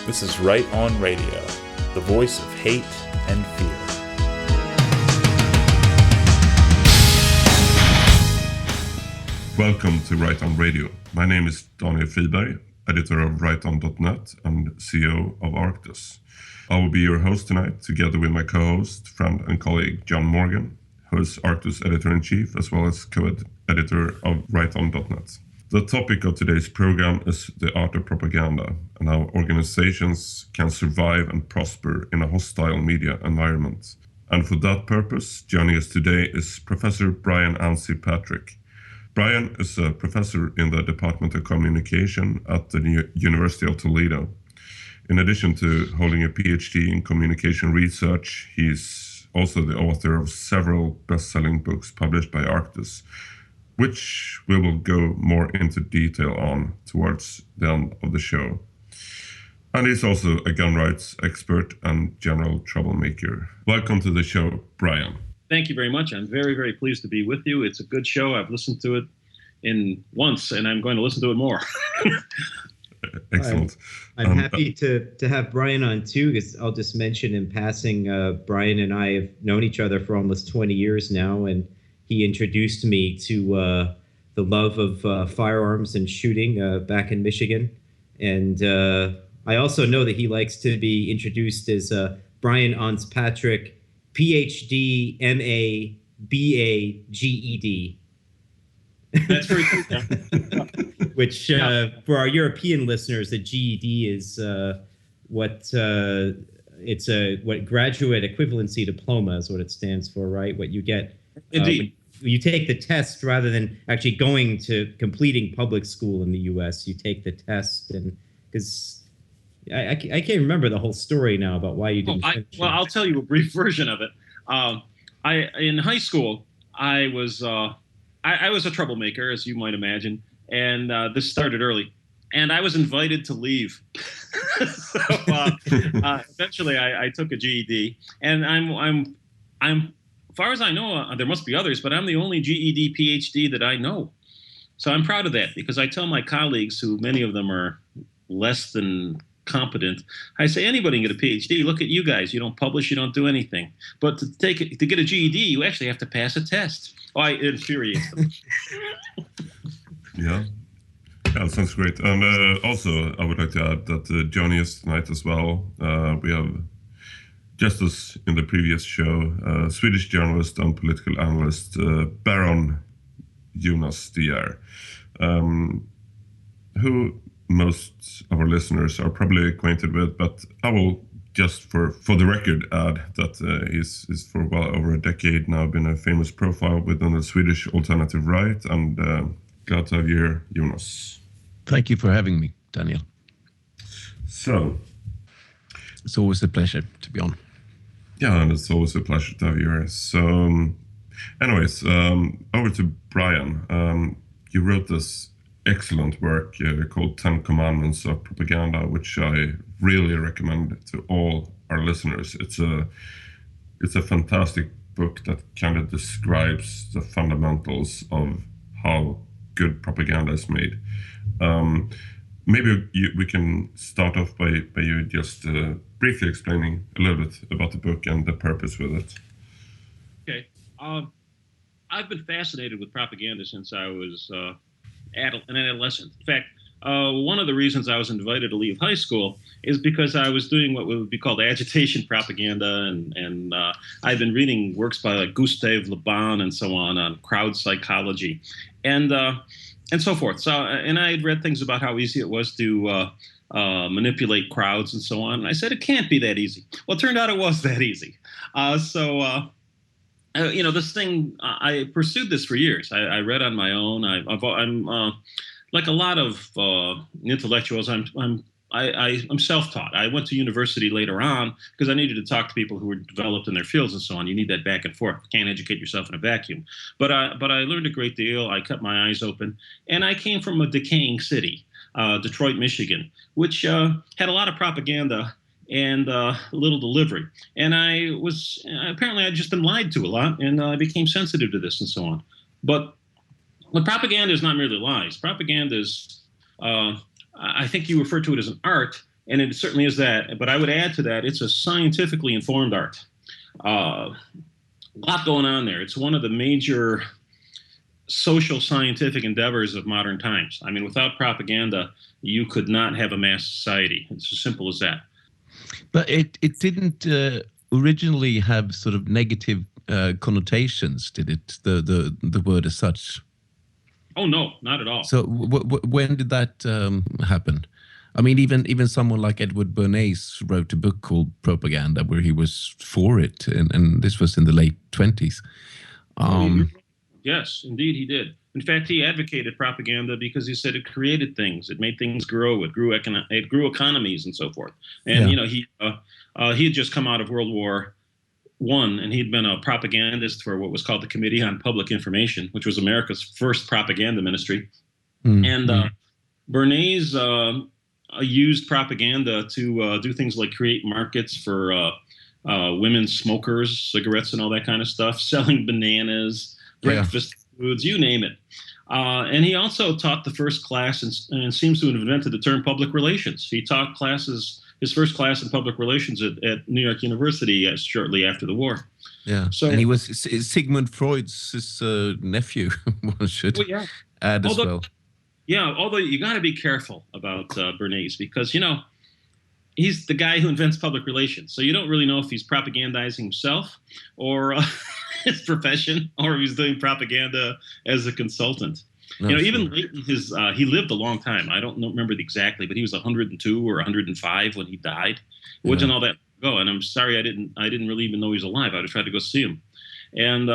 This is Right On Radio, the voice of hate and fear. Welcome to Right On Radio. My name is Daniel Friberg, editor of riseofantimedia.blogspot.hu and CEO of Arctus. I will be your host tonight, together with my co-host, friend and colleague John Morgan, who is Arctus editor-in-chief as well as co-editor of riseon.net. The topic of today's program is the art of propaganda and how organizations can survive and prosper in a hostile media environment. And for that purpose, joining us today is Professor Brian Anse Patrick. Brian is a professor in the Department of Communication at the University of Toledo. In addition to holding a PhD in communication research, he's also the author of several best-selling books published by Arctus, which we will go more into detail on towards the end of the show. And he's also a gun rights expert and general troublemaker. Welcome to the show, Brian. Thank you very much. I'm very, very pleased to be with you. It's a good show. I've listened to it once, and I'm going to listen to it more. Excellent. I'm happy to have Brian on too, because I'll just mention in passing, Brian and I have known each other for almost 20 years now, and he introduced me to the love of firearms and shooting back in Michigan. And I also know that he likes to be introduced as Brian Anse Patrick, PhD, MA, BA, GED. That's very cool. Which, for our European listeners, the GED is what graduate equivalency diploma is what it stands for, right? What you get. Indeed. You take the test rather than actually going to completing public school in the U.S. You take the test, and because I can't remember the whole story now about why you didn't. I'll tell you a brief version of it. In high school, I was a troublemaker, as you might imagine, and this started early. And I was invited to leave. So eventually, I took a GED, and I'm as far as I know, there must be others, but I'm the only GED PhD that I know. So I'm proud of that, because I tell my colleagues, who many of them are less than competent, I say, anybody can get a PhD. Look at you guys. You don't publish, you don't do anything. But to get a GED, you actually have to pass a test. Oh, it infuriates them. Yeah, sounds great. And also, I would like to add that joining us tonight as well, we have, just as in the previous show, Swedish journalist and political analyst Baron Jonas De Geer, who most of our listeners are probably acquainted with, but I will just for the record add that he's for well over a decade now been a famous profile within the Swedish alternative right, and glad to have you here, Jonas. Thank you for having me, Daniel. So, it's always a pleasure to be on. Yeah, and it's always a pleasure to have you here. So, anyways, over to Brian. You wrote this excellent work called 10 Commandments of Propaganda, which I really recommend to all our listeners. It's a fantastic book that kind of describes the fundamentals of how good propaganda is made. Maybe we can start off by you just briefly explaining a little bit about the book and the purpose with it. Okay. I've been fascinated with propaganda since I was an adolescent. In fact, one of the reasons I was invited to leave high school is because I was doing what would be called agitation propaganda, and I've been reading works by like Gustave Le Bon and so on crowd psychology, and so forth. So, and I had read things about how easy it was to manipulate crowds and so on. And I said, it can't be that easy. Well, it turned out it was that easy. This thing, I pursued this for years. I read on my own. I'm like a lot of intellectuals. I'm self-taught. I went to university later on because I needed to talk to people who were developed in their fields and so on. You need that back and forth. You can't educate yourself in a vacuum. But I learned a great deal. I kept my eyes open, and I came from a decaying city, Detroit, Michigan, which had a lot of propaganda and little delivery. And apparently I'd just been lied to a lot, and I became sensitive to this and so on. But propaganda is not merely lies. Propaganda is, I think you refer to it as an art, And it certainly is that. But I would add to that, it's a scientifically informed art. A lot going on there. It's one of the major social scientific endeavors of modern times. I mean, without propaganda, you could not have a mass society. It's as simple as that. But it didn't originally have sort of negative connotations, did it? The word as such. Oh no, not at all. So when did that happen? I mean, even someone like Edward Bernays wrote a book called Propaganda, where he was for it, and this was in the late 1920s. Yes, indeed, he did. In fact, he advocated propaganda because he said it created things, it made things grow, it grew economies, and so forth. And he had just come out of World War I, and he'd been a propagandist for what was called the Committee on Public Information, which was America's first propaganda ministry. And Bernays used propaganda to do things like create markets for women smokers, cigarettes, and all that kind of stuff, selling bananas, breakfast foods, you name it. And he also taught the first class and seems to have invented the term public relations. He taught his first class in public relations at New York University shortly after the war. Yeah, so, and he was Sigmund Freud's nephew, one should add as well. Yeah, although you got to be careful about Bernays because, he's the guy who invents public relations. So you don't really know if he's propagandizing himself or his profession or if he's doing propaganda as a consultant. Even late in he lived a long time. I don't remember exactly, but he was 102 or 105 when he died. It wasn't all that ago, and I'm sorry I didn't really even know he was alive. I would have tried to go see him. And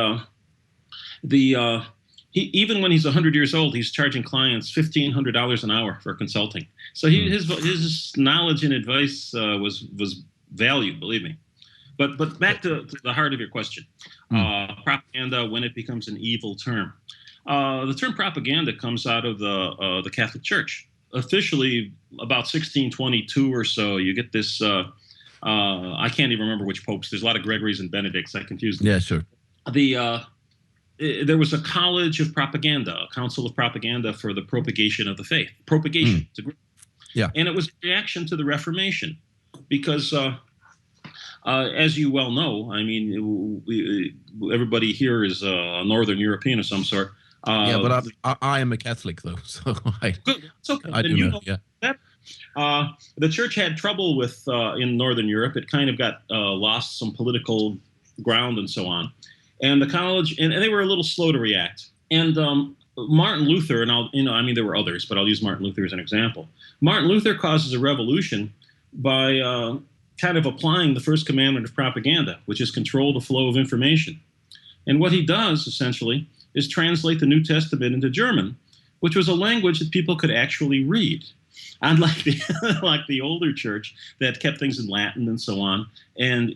even when he's 100 years old, he's charging clients $1,500 an hour for consulting. So his knowledge and advice was valued, believe me. But back to the heart of your question, propaganda when it becomes an evil term. The term propaganda comes out of the Catholic Church. Officially, about 1622 or so, you get this. I can't even remember which popes. There's a lot of Gregories and Benedicts. I confused them. Yeah, sure. There was a college of propaganda, a council of propaganda for the propagation of the faith. Propagation. Yeah. And it was a reaction to the Reformation because, as you well know, I mean, everybody here is a Northern European of some sort. But I am a Catholic, though, so good. It's okay. I do know. Yeah. The church had trouble with in Northern Europe. It kind of got lost some political ground and so on. And the college, and they were a little slow to react. And Martin Luther, and there were others, but I'll use Martin Luther as an example. Martin Luther causes a revolution by kind of applying the first commandment of propaganda, which is control the flow of information. And what he does, essentially, is translate the New Testament into German, which was a language that people could actually read. Unlike the older church that kept things in Latin and so on. And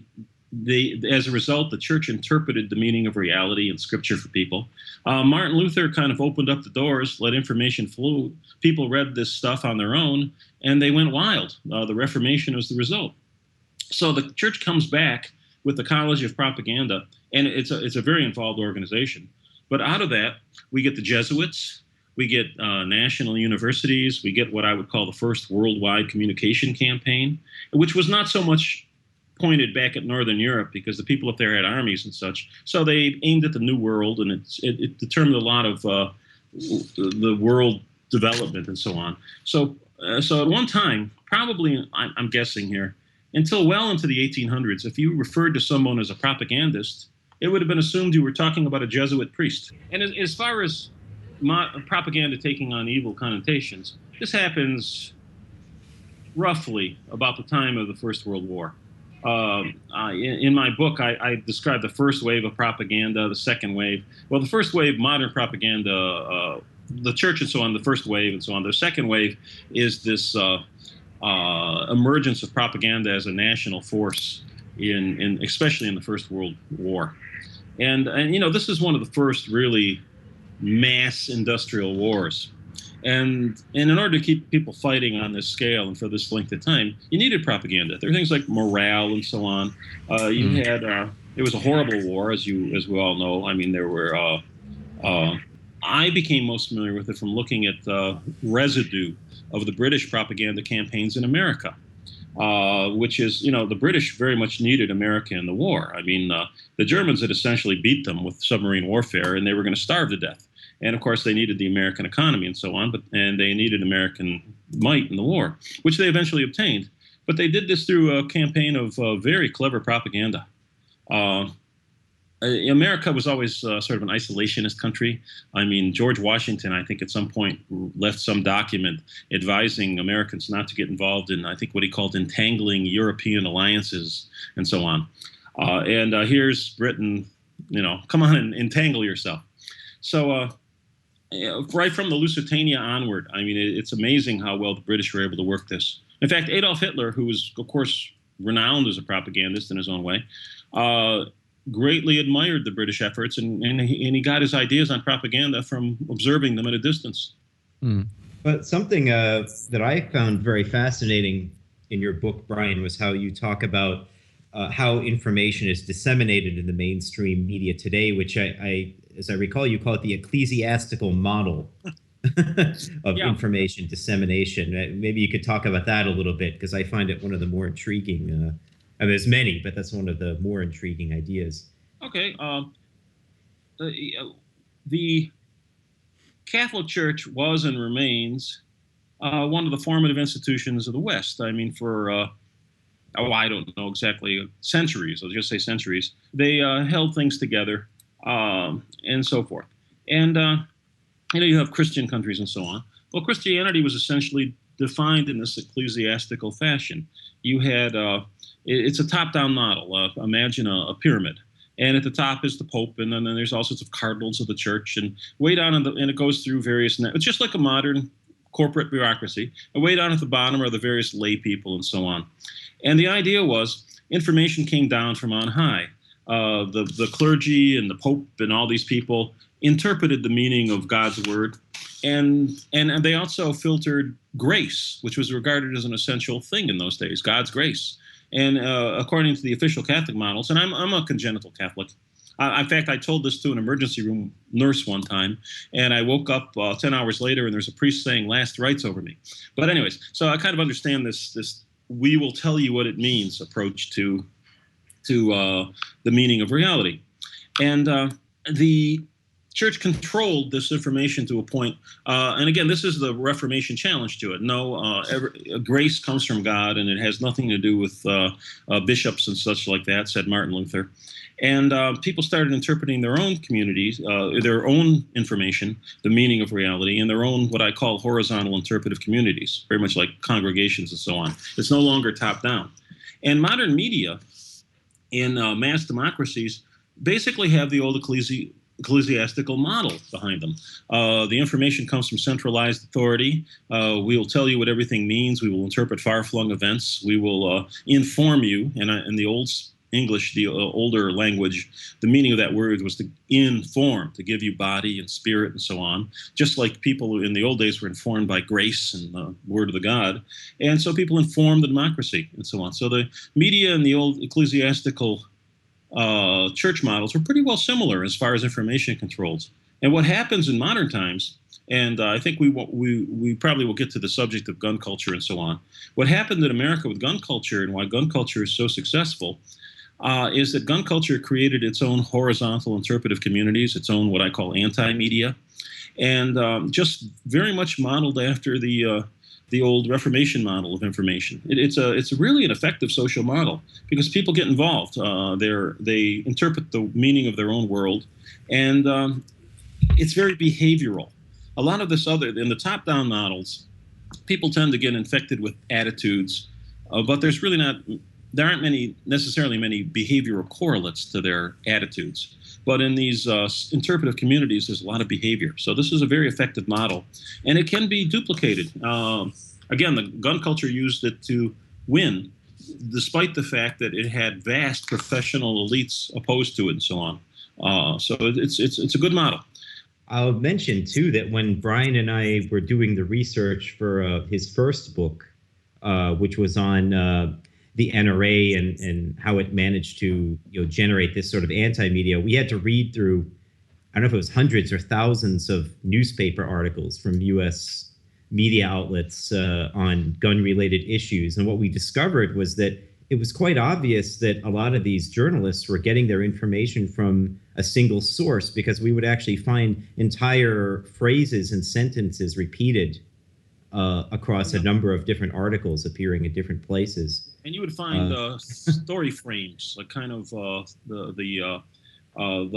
as a result, the church interpreted the meaning of reality and scripture for people. Martin Luther kind of opened up the doors, let information flow. People read this stuff on their own, and they went wild. The Reformation was the result. So the church comes back with the College of Propaganda, and it's a very involved organization. But out of that, we get the Jesuits, we get national universities, we get what I would call the first worldwide communication campaign, which was not so much pointed back at Northern Europe because the people up there had armies and such. So they aimed at the New World, and it determined a lot of the world development and so on. So at one time, probably, I'm guessing here, until well into the 1800s, if you referred to someone as a propagandist, it would have been assumed you were talking about a Jesuit priest. And as far as propaganda taking on evil connotations, this happens roughly about the time of the First World War. In my book, I describe the first wave of propaganda, the second wave. Well, the first wave, modern propaganda, the church and so on, the first wave and so on. The second wave is this emergence of propaganda as a national force, especially in the First World War. And this is one of the first really mass industrial wars. And in order to keep people fighting on this scale and for this length of time, you needed propaganda. There are things like morale and so on. You had it was a horrible war, as we all know. I mean, there were. I became most familiar with it from looking at the residue of the British propaganda campaigns in America. which is, the British very much needed America in the war. I mean, the Germans had essentially beat them with submarine warfare, and they were going to starve to death. And of course, they needed the American economy and so on, and they needed American might in the war, which they eventually obtained. But they did this through a campaign of very clever propaganda. America was always sort of an isolationist country. I mean, George Washington, I think at some point left some document advising Americans not to get involved in, I think, what he called entangling European alliances and so on. And here's Britain, come on and entangle yourself. So right from the Lusitania onward, I mean, it's amazing how well the British were able to work this. In fact, Adolf Hitler, who was, of course, renowned as a propagandist in his own way, greatly admired the British efforts, and he got his ideas on propaganda from observing them at a distance. But something that I found very fascinating in your book, Brian, was how you talk about how information is disseminated in the mainstream media today, which I as I recall, you call it the ecclesiastical model of information dissemination. Maybe you could talk about that a little bit, because I find it one of the more intriguing. I mean, there's many, but that's one of the more intriguing ideas. Okay. The Catholic Church was and remains one of the formative institutions of the West. I mean, for, I don't know exactly, centuries, I'll just say centuries, they held things together and so forth. And, you have Christian countries and so on. Well, Christianity was essentially defined in this ecclesiastical fashion. You had, it's a top-down model. Imagine a pyramid. And at the top is the Pope, and then there's all sorts of cardinals of the church. And way down, and it goes through various, it's just like a modern corporate bureaucracy. And way down at the bottom are the various lay people and so on. And the idea was information came down from on high. The clergy and the Pope and all these people interpreted the meaning of God's word. And they also filtered grace, which was regarded as an essential thing in those days, God's grace. And according to the official Catholic models, and I'm a congenital Catholic. In fact, I told this to an emergency room nurse one time, and I woke up 10 hours later, and there's a priest saying last rites over me. But anyways, so I kind of understand this we will tell you what it means approach to the meaning of reality. And the Church controlled this information to a point, and again, this is the Reformation challenge to it. No, grace comes from God, and it has nothing to do with bishops and such like that, said Martin Luther. And people started interpreting their own communities, their own information, the meaning of reality, in their own what I call horizontal interpretive communities, very much like congregations and so on. It's no longer top-down. And modern media in mass democracies basically have the old ecclesiastical model behind them. The information comes from centralized authority. We will tell you what everything means. We will interpret far-flung events. We will inform you. And in the old English, the older language, the meaning of that word was to inform, to give you body and spirit and so on, just like people in the old days were informed by grace and the word of the God. And so people informed the democracy and so on. So the media and the old ecclesiastical church models were pretty well similar as far as information controls. And what happens in modern times, and I think we probably will get to the subject of gun culture and so on. What happened in America with gun culture and why gun culture is so successful is that gun culture created its own horizontal interpretive communities, its own what I call anti-media, and just very much modeled after the old Reformation model of information. It's really an effective social model because people get involved. They interpret the meaning of their own world, and it's very behavioral. A lot of this in the top-down models, people tend to get infected with attitudes, but there aren't necessarily many behavioral correlates to their attitudes. But in these interpretive communities, there's a lot of behavior. So this is a very effective model, and it can be duplicated. Again, the gun culture used it to win, despite the fact that it had vast professional elites opposed to it and so on. So it's a good model. I'll mention, too, that when Brian and I were doing the research for his first book, which was on the NRA and how it managed to generate this sort of anti-media, we had to read through, I don't know if it was hundreds or thousands of newspaper articles from U.S. media outlets on gun-related issues. And what we discovered was that it was quite obvious that a lot of these journalists were getting their information from a single source, because we would actually find entire phrases and sentences repeated across a number of different articles appearing in different places. And you would find story frames, like kind of the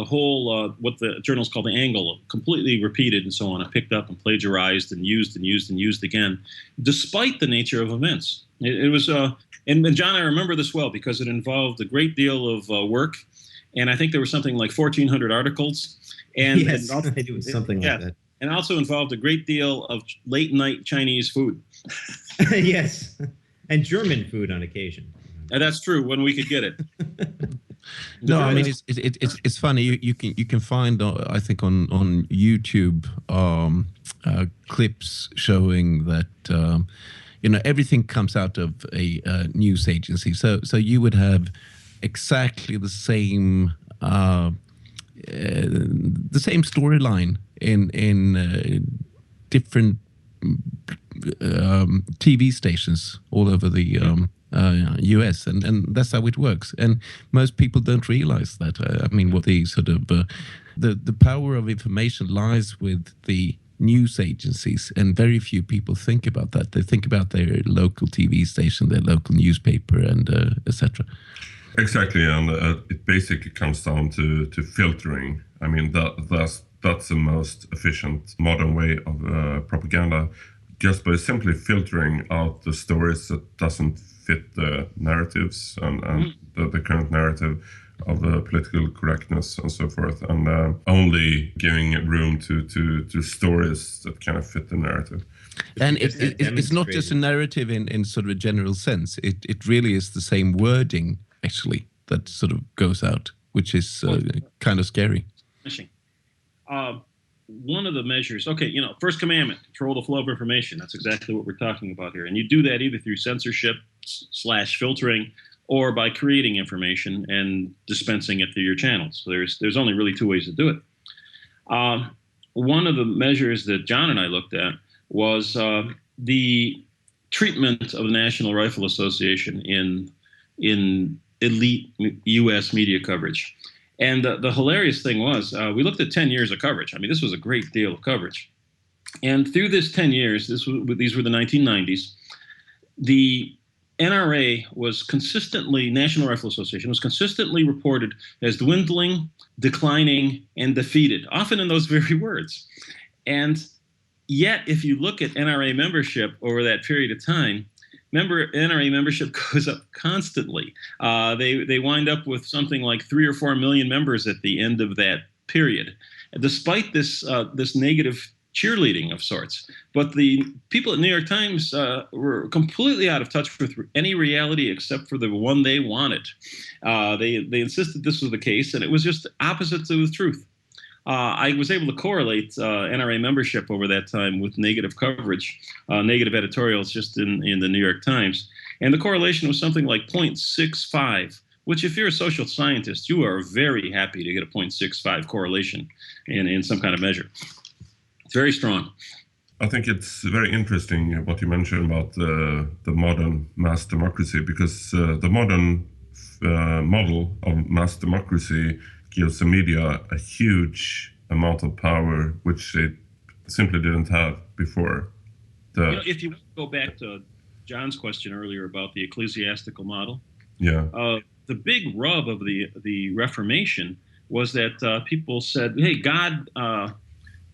whole, what the journals call the angle, completely repeated and so on, and picked up and plagiarized and used and used and used again, despite the nature of events. It was, and John, I remember this well because it involved a great deal of work, and I think there was something like 1,400 articles. And, yes, and also, it was something like that. And also involved a great deal of late night Chinese food. Yes, and German food on occasion. And that's true, when we could get it. No, I mean it's funny. You can find I think on YouTube clips showing that everything comes out of a news agency. So you would have exactly the same storyline in different TV stations all over the US, and that's how it works. And most people don't realize that. I mean, what the sort of the power of information lies with the news agencies, and very few people think about that. They think about their local TV station, their local newspaper, and etc. Exactly, and it basically comes down to filtering. I mean, that's the most efficient modern way of propaganda, just by simply filtering out the stories that doesn't fit the narratives and the current narrative of political correctness and so forth, and only giving room to stories that kind of fit the narrative. And it's not just a narrative in sort of a general sense. It really is the same wording, actually, that sort of goes out, which is kind of scary. One of the measures, first commandment, control the flow of information. That's exactly what we're talking about here. And you do that either through censorship / filtering, or by creating information and dispensing it through your channels. So there's only really two ways to do it. One of the measures that John and I looked at was the treatment of the National Rifle Association in elite U.S. media coverage. And the hilarious thing was, we looked at 10 years of coverage. I mean, this was a great deal of coverage. And through this 10 years, these were the 1990s, the NRA was consistently, National Rifle Association, was consistently reported as dwindling, declining, and defeated, often in those very words. And yet, if you look at NRA membership over that period of time, NRA membership goes up constantly. They wind up with something like 3 or 4 million members at the end of that period, despite this negative cheerleading of sorts. But the people at New York Times were completely out of touch with any reality except for the one they wanted. They insisted this was the case, and it was just opposite to the truth. I was able to correlate NRA membership over that time with negative coverage, negative editorials just in the New York Times. And the correlation was something like 0.65, which if you're a social scientist, you are very happy to get a 0.65 correlation in some kind of measure. It's very strong. I think it's very interesting what you mentioned about the modern mass democracy, because the modern model of mass democracy gives the media a huge amount of power, which it simply didn't have before. If you go back to John's question earlier about the ecclesiastical model, the big rub of the Reformation was that people said, "Hey, God,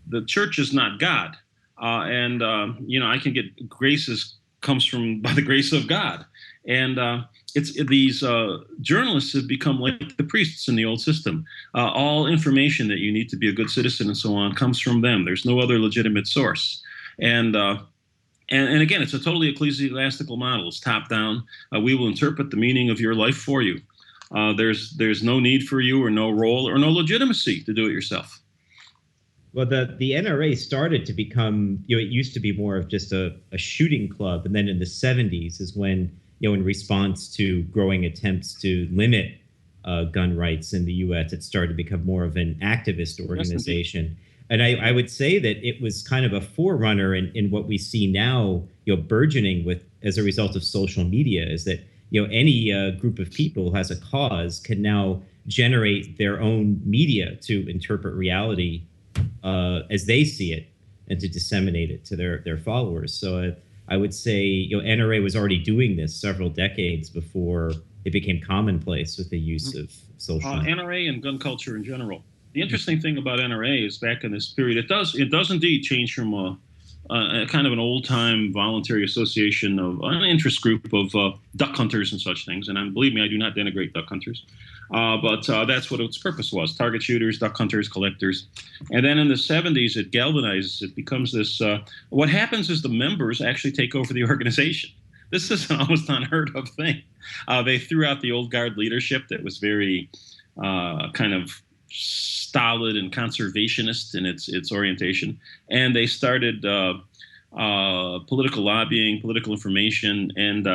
the church is not God, and I can get graces comes by the grace of God." And these journalists have become like the priests in the old system. All information that you need to be a good citizen and so on comes from them. There's no other legitimate source. And again, it's a totally ecclesiastical model. It's top down. We will interpret the meaning of your life for you. There's no need for you, or no role, or no legitimacy to do it yourself. Well, the NRA started to become, it used to be more of just a shooting club. And then in the 70s is when, in response to growing attempts to limit gun rights in the U.S., it started to become more of an activist organization. And I would say that it was kind of a forerunner in what we see now, burgeoning with as a result of social media, is that, any group of people who has a cause can now generate their own media to interpret reality as they see it and to disseminate it to their followers. So I would say, NRA was already doing this several decades before it became commonplace with the use of social media. NRA and gun culture in general. The interesting thing about NRA is back in this period, it does indeed change from a kind of an old-time voluntary association of an interest group of duck hunters and such things. And believe me, I do not denigrate duck hunters. But that's what its purpose was: target shooters, duck hunters, collectors. And then in the 70s, it galvanizes. It becomes this. What happens is the members actually take over the organization. This is an almost unheard of thing. They threw out the old guard leadership that was very kind of stolid and conservationist in its orientation, and they started political lobbying, political information, and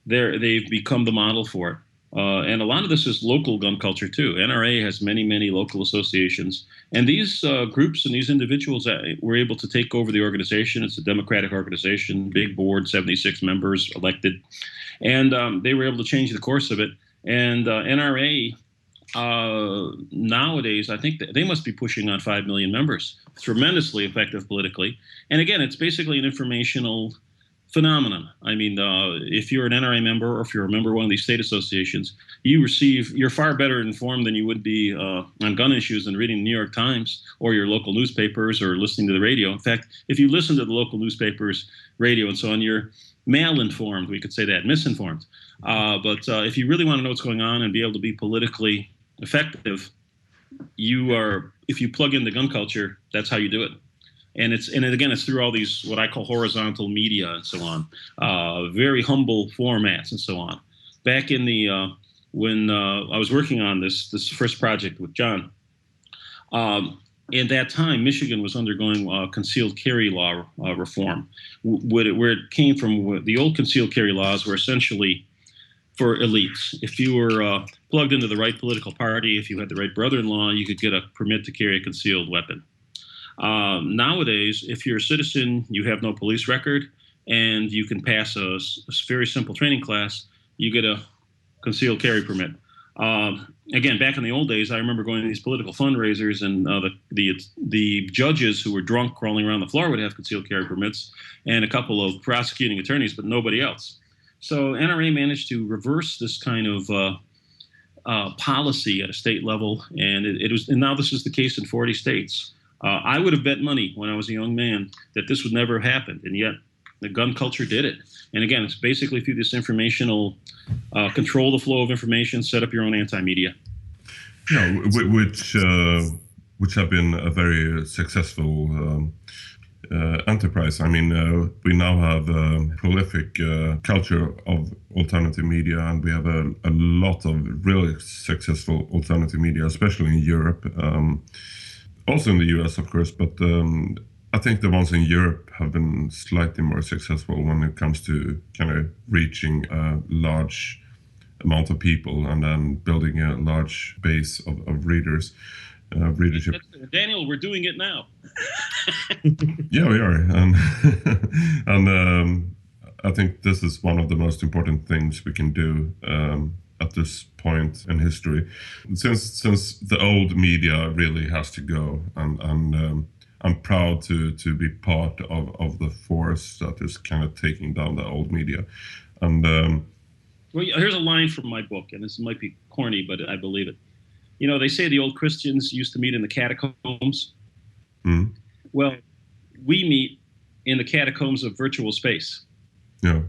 they've become the model for it. And a lot of this is local gun culture too. NRA has many, many local associations, and these groups and these individuals were able to take over the organization. It's a democratic organization, big board, 76 members elected, and they were able to change the course of it. And NRA nowadays, I think they must be pushing on 5 million members. Tremendously effective politically, and again, it's basically an informational phenomenon. I mean, if you're an NRA member or if you're a member of one of these state associations, you're far better informed than you would be on gun issues than reading the New York Times or your local newspapers or listening to the radio. In fact, if you listen to the local newspapers, radio, and so on, you're mal-informed, we could say that, misinformed. But if you really want to know what's going on and be able to be politically effective, if you plug in the gun culture, that's how you do it. And it's through all these what I call horizontal media and so on, very humble formats and so on. Back in the when I was working on this first project with John, in that time Michigan was undergoing concealed carry law reform, where it came from. The old concealed carry laws were essentially for elites. If you were plugged into the right political party, if you had the right brother-in-law, you could get a permit to carry a concealed weapon. Nowadays, if you're a citizen, you have no police record, and you can pass a very simple training class, you get a concealed carry permit. Again, back in the old days, I remember going to these political fundraisers, and the judges who were drunk crawling around the floor would have concealed carry permits, and a couple of prosecuting attorneys, but nobody else. So NRA managed to reverse this kind of policy at a state level, and and now this is the case in 40 states. I would have bet money when I was a young man that this would never have happened, and yet the gun culture did it. And again, it's basically through this informational control the flow of information, set up your own anti-media. Yeah, which have been a very successful enterprise. I mean, we now have a prolific culture of alternative media, and we have a lot of really successful alternative media, especially in Europe. Also in the US, of course, but I think the ones in Europe have been slightly more successful when it comes to kind of reaching a large amount of people and then building a large base of readers, readership. Daniel, we're doing it now. Yeah, we are. And I think this is one of the most important things we can do at this point in history, since the old media really has to go, and I'm proud to be part of the force that is kind of taking down the old media. And well, here's a line from my book, and this might be corny, but I believe it. You know, they say the old Christians used to meet in the catacombs. Mm-hmm. Well, we meet in the catacombs of virtual space. Yeah.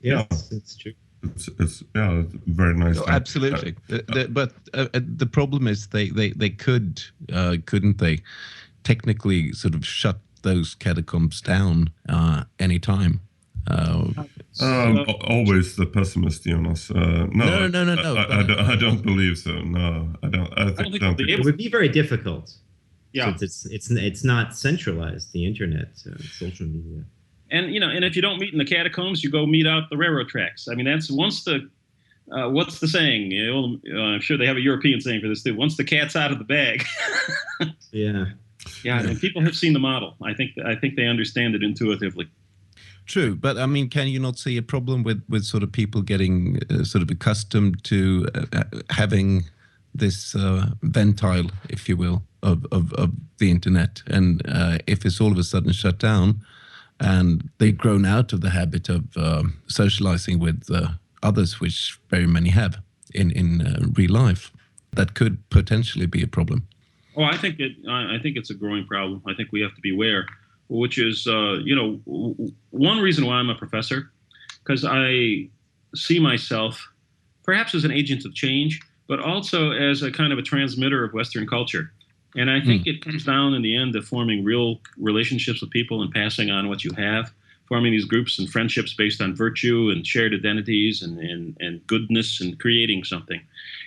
Yes, it's true. It's very nice. Oh, absolutely. But the problem is they couldn't they technically sort of shut those catacombs down anytime. Always the pessimist, Jonas. No. I don't believe so. No, I don't. I think it would be very difficult. Yeah, since it's not centralized. The internet, social media. And and if you don't meet in the catacombs, you go meet out the railroad tracks. I mean, that's what's the saying? I'm sure they have a European saying for this too. Once the cat's out of the bag. Yeah. Yeah, and people have seen the model. I think they understand it intuitively. True, but I mean, can you not see a problem with sort of people getting sort of accustomed to having this ventile, if you will, of the internet, and if it's all of a sudden shut down, and they've grown out of the habit of socializing with others, which very many have in real life, that could potentially be a problem. Oh, I think it's a growing problem. I think we have to be aware, which is, one reason why I'm a professor, because I see myself perhaps as an agent of change, but also as a kind of a transmitter of Western culture. And I think it comes down in the end to forming real relationships with people and passing on what you have, forming these groups and friendships based on virtue and shared identities and goodness and creating something.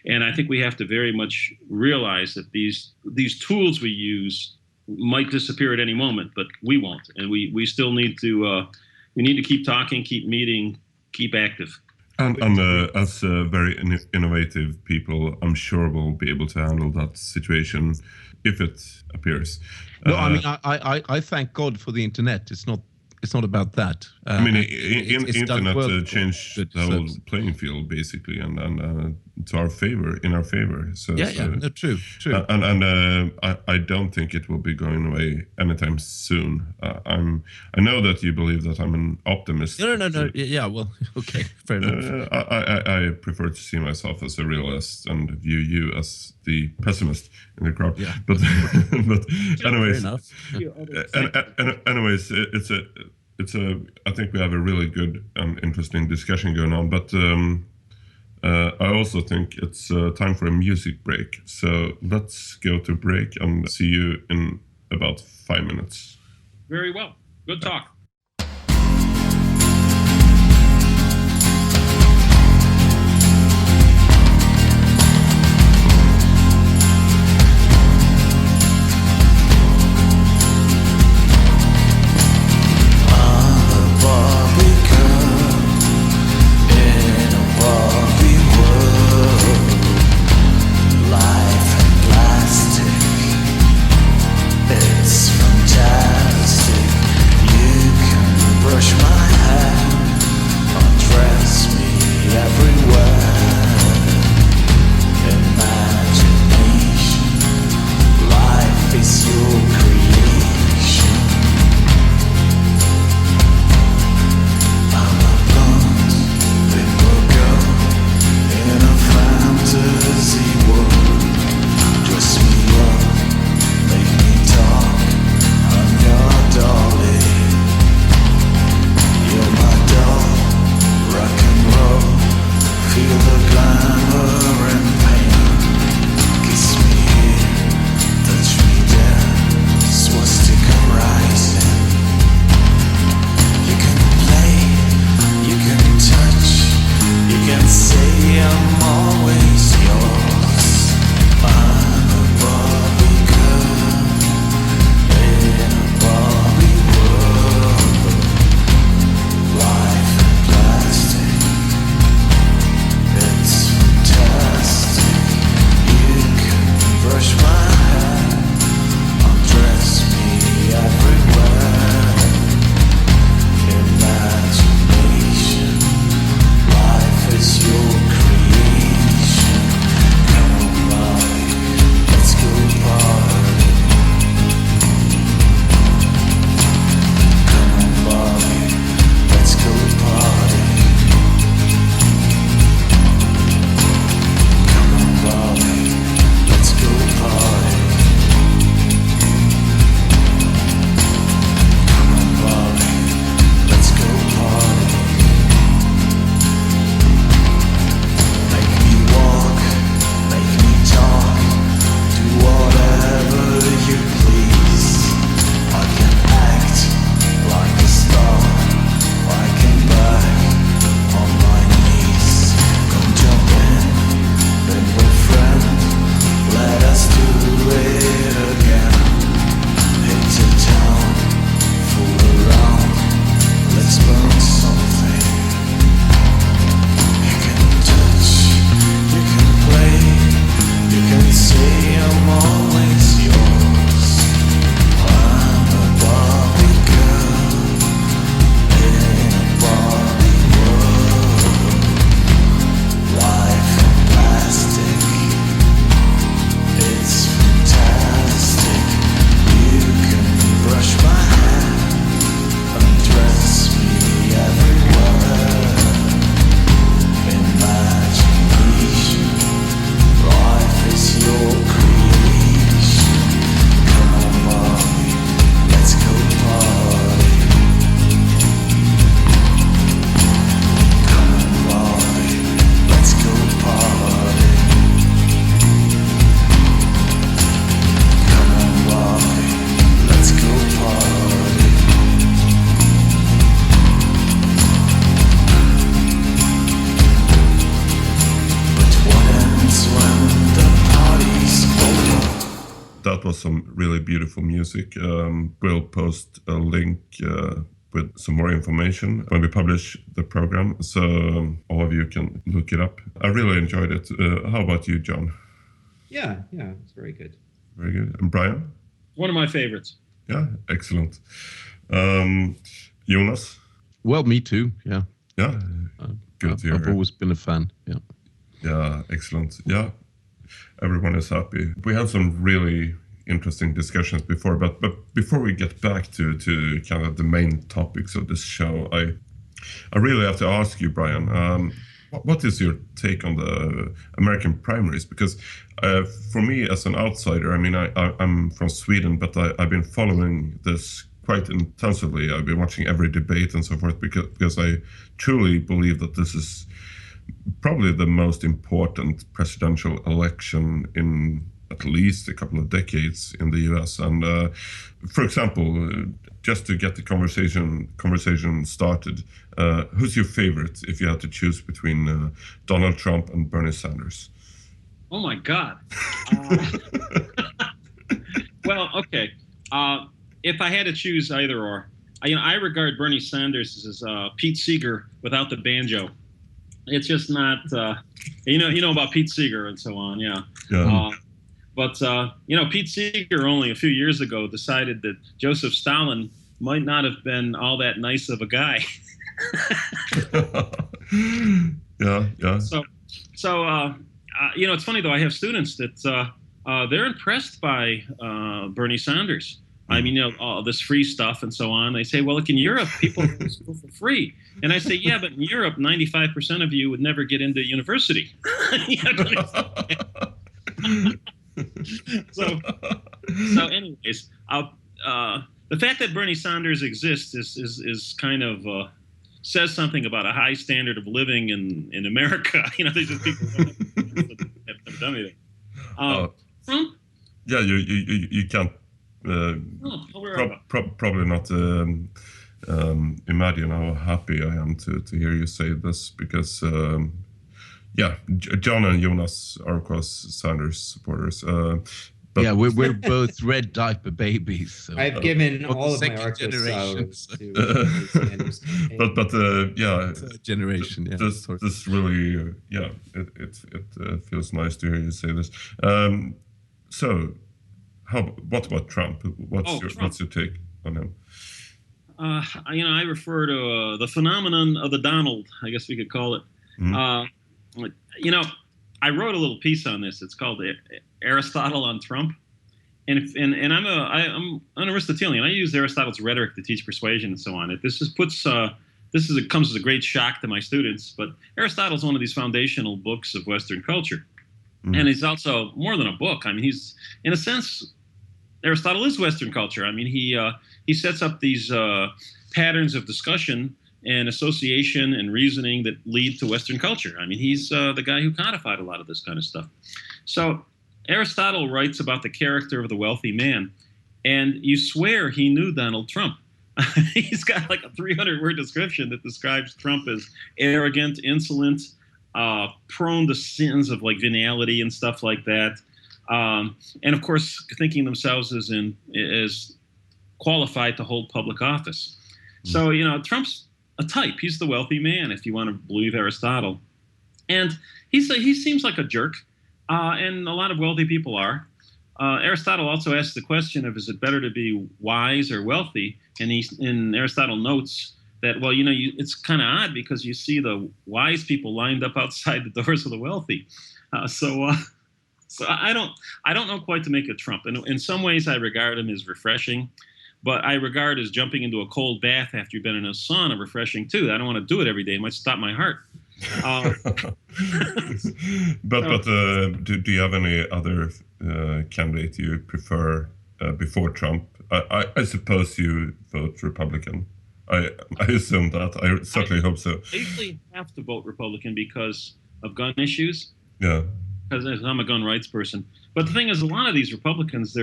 And I think we have to very much realize that these tools we use might disappear at any moment, but we won't. And we still need to keep talking, keep meeting, keep active. And as very innovative people, I'm sure we'll be able to handle that situation if it appears. No, I mean, I thank God for the internet. It's not about that. I mean, internet changed the whole playing field basically, and to our favor, in our favor. So no, true. And I don't think it will be going away anytime soon. I know that you believe that I'm an optimist. No. Yeah, well, okay, fair enough. I prefer to see myself as a realist and view you as the pessimist in the crowd. Yeah. But anyways, fair enough. Anyways, it's a. I think we have a really good and interesting discussion going on, but I also think it's time for a music break. So let's go to break and see you in about 5 minutes. Very well. Good talk. some really beautiful music. We'll post a link with some more information when we publish the program, so all of you can look it up. I really enjoyed it. How about you, John? Yeah, it's very good. Very good. And Brian? One of my favorites. Yeah, excellent. Jonas? Well, me too. Yeah. Yeah, good to hear. I've always been a fan. Yeah. Yeah, excellent. Yeah, everyone is happy. We had some really interesting discussions before, but before we get back to kind of the main topics of this show, I really have to ask you, Brian, what is your take on the American primaries? Because for me, as an outsider, I mean, I'm from Sweden, but I've been following this quite intensively. I've been watching every debate and so forth because I truly believe that this is probably the most important presidential election in at least a couple of decades in the US. And for example, just to get the conversation started, who's your favorite if you had to choose between Donald Trump and Bernie Sanders? Oh my God. Well, okay. If I had to choose either or, I regard Bernie Sanders as Pete Seeger without the banjo. It's just not, you know about Pete Seeger and so on, yeah. But Pete Seeger only a few years ago decided that Joseph Stalin might not have been all that nice of a guy. Yeah. So it's funny though. I have students that they're impressed by Bernie Sanders. I mean, all this free stuff and so on. They say, well, look, in Europe, people go to school for free. And I say, yeah, but in Europe, 95% of you would never get into university. So anyways, the fact that Bernie Sanders exists is kind of says something about a high standard of living in America. There's just people who haven't done anything. Trump? Yeah, you can't. Probably not imagine how happy I am to hear you say this, because John and Jonas are of course Sanders supporters. But we're both red diaper babies. So. I've given all of my Arctos salads to Sanders. But third generation. Yeah, this really it feels nice to hear you say this. So. What about Trump? What's your take on him? I refer to the phenomenon of the Donald, I guess we could call it. Mm-hmm. I wrote a little piece on this. It's called Aristotle on Trump, and I'm an Aristotelian. I use Aristotle's rhetoric to teach persuasion and so on. It comes as a great shock to my students. But Aristotle's one of these foundational books of Western culture. And he's also more than a book. I mean, he's, in a sense, Aristotle is Western culture. I mean, he sets up these patterns of discussion and association and reasoning that lead to Western culture. I mean, he's the guy who codified a lot of this kind of stuff. So Aristotle writes about the character of the wealthy man, and you swear he knew Donald Trump. He's got like a 300-word description that describes Trump as arrogant, insolent, prone to sins of like venality and stuff like that, and of course thinking themselves as qualified to hold public office. So Trump's a type. He's the wealthy man, if you want to believe Aristotle, and he seems like a jerk, and a lot of wealthy people are. Aristotle also asks the question of, is it better to be wise or wealthy? And Aristotle notes that, well, it's kind of odd because you see the wise people lined up outside the doors of the wealthy. So I don't know quite to make of Trump. And in some ways, I regard him as refreshing, but I regard as jumping into a cold bath after you've been in a sauna refreshing too. I don't want to do it every day; it might stop my heart. But do you have any other candidate you prefer before Trump? I suppose you vote Republican. I assume that. I certainly hope so. I usually have to vote Republican because of gun issues. Yeah. Because I'm a gun rights person. But the thing is, a lot of these Republicans,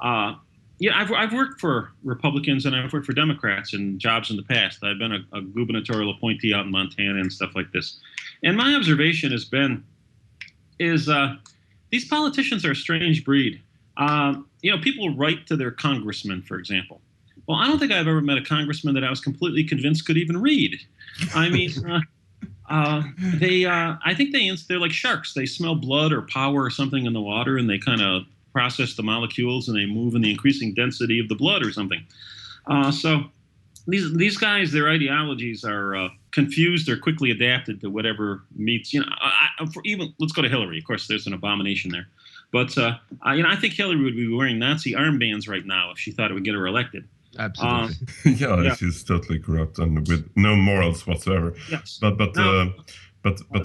I've worked for Republicans and I've worked for Democrats in jobs in the past. I've been a gubernatorial appointee out in Montana and stuff like this. And my observation has been, these politicians are a strange breed. People write to their congressman, for example. Well, I don't think I've ever met a congressman that I was completely convinced could even read. I mean, I think they're like sharks. They smell blood or power or something in the water, and they kind of process the molecules, and they move in the increasing density of the blood or something. So these guys, their ideologies are confused. They're quickly adapted to whatever meets. Even let's go to Hillary. Of course, there's an abomination there, but I think Hillary would be wearing Nazi armbands right now if she thought it would get her elected. Absolutely. Yeah, she's totally corrupt and with no morals whatsoever. Yes. But I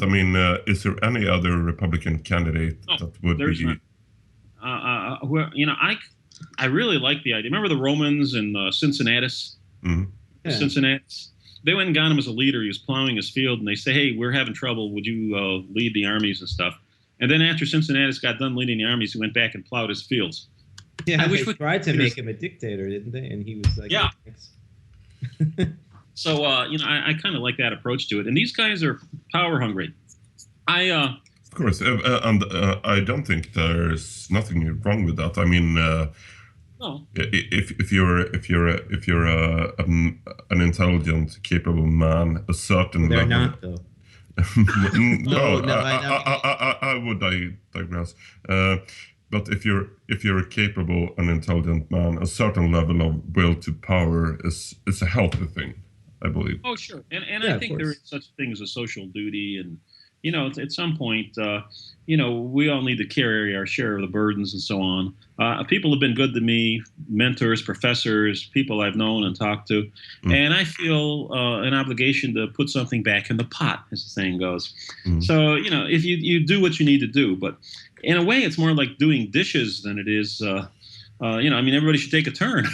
mean, is there any other Republican candidate that would be? I really like the idea. Remember the Romans and Cincinnatus? Mm-hmm. Yeah. Cincinnatus. They went and got him as a leader. He was plowing his field, and they say, "Hey, we're having trouble. Would you lead the armies and stuff?" And then after Cincinnatus got done leading the armies, he went back and plowed his fields. Yeah, they tried to make him a dictator, didn't they? And he was like, yeah. So, I kind of like that approach to it. And these guys are power hungry. Of course, and I don't think there's nothing wrong with that. I mean, no. If you're an intelligent, capable man, a certain They're level. not though. I would digress. But if you're a capable and intelligent man, a certain level of will to power is a healthy thing, I believe. Oh, sure. And I think there is such thing as a social duty. And, at some point, we all need to carry our share of the burdens and so on. People have been good to me, mentors, professors, people I've known and talked to. And I feel an obligation to put something back in the pot, as the saying goes. So, if you do what you need to do. But in a way, it's more like doing dishes than it is, everybody should take a turn.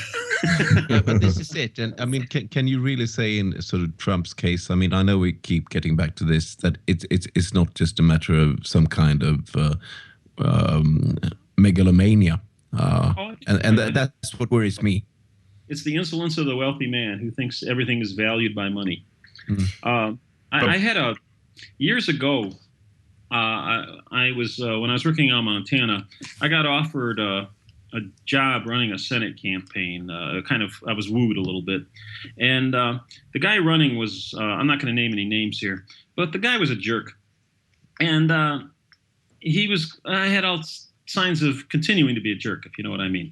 Yeah, but this is it. And I mean, can you really say in sort of Trump's case? I mean, I know we keep getting back to this, that it's not just a matter of some kind of megalomania, and that's what worries me. It's the insolence of the wealthy man who thinks everything is valued by money. I had years ago. I was when I was working on Montana, I got offered a job running a Senate campaign. I was wooed a little bit, and the guy running was I'm not going to name any names here, but the guy was a jerk, and I had all signs of continuing to be a jerk, if you know what I mean.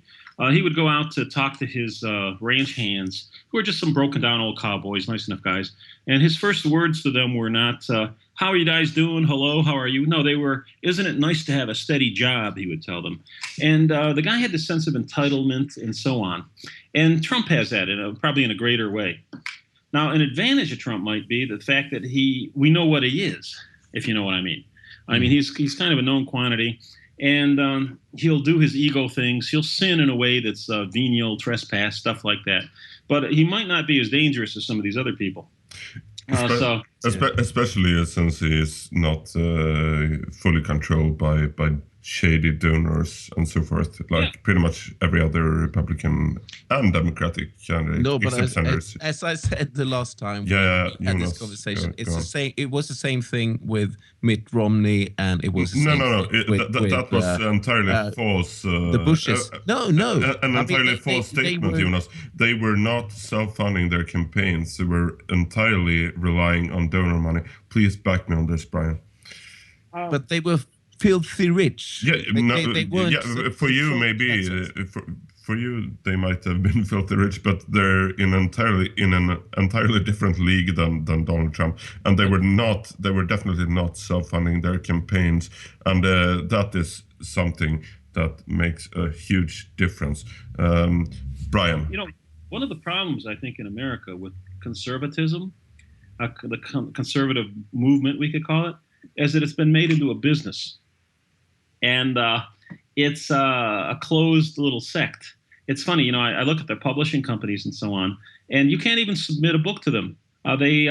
He would go out to talk to his ranch hands, who are just some broken down old cowboys, nice enough guys, and his first words to them were not, "How are you guys doing? Hello, how are you?" No, they were, "Isn't it nice to have a steady job?" he would tell them. And the guy had this sense of entitlement and so on. And Trump has that, probably in a greater way. Now, an advantage of Trump might be the fact that we know what he is, if you know what I mean. I mean, he's kind of a known quantity. And he'll do his ego things. He'll sin in a way that's venial, trespass, stuff like that. But he might not be as dangerous as some of these other people. Especially since he is not fully controlled by shady donors and so forth, like pretty much every other Republican and Democratic candidate. No, but as I said the last time we had this conversation, it was the same thing with Mitt Romney, and it was the same that was entirely false. The Bushes. An entirely false statement, Jonas. They were not self-funding their campaigns. They were entirely relying on donor money. Please back me on this, Brian. But they were filthy rich. Yeah, they weren't. For you, maybe for you they might have been filthy rich, but they're in an entirely different league than Donald Trump, and they were definitely not self-funding their campaigns, and that is something that makes a huge difference. Brian, one of the problems I think in America with conservatism, the conservative movement we could call it, is that it's been made into a business. And it's a closed little sect. It's funny, I look at the publishing companies and so on, and you can't even submit a book to them. They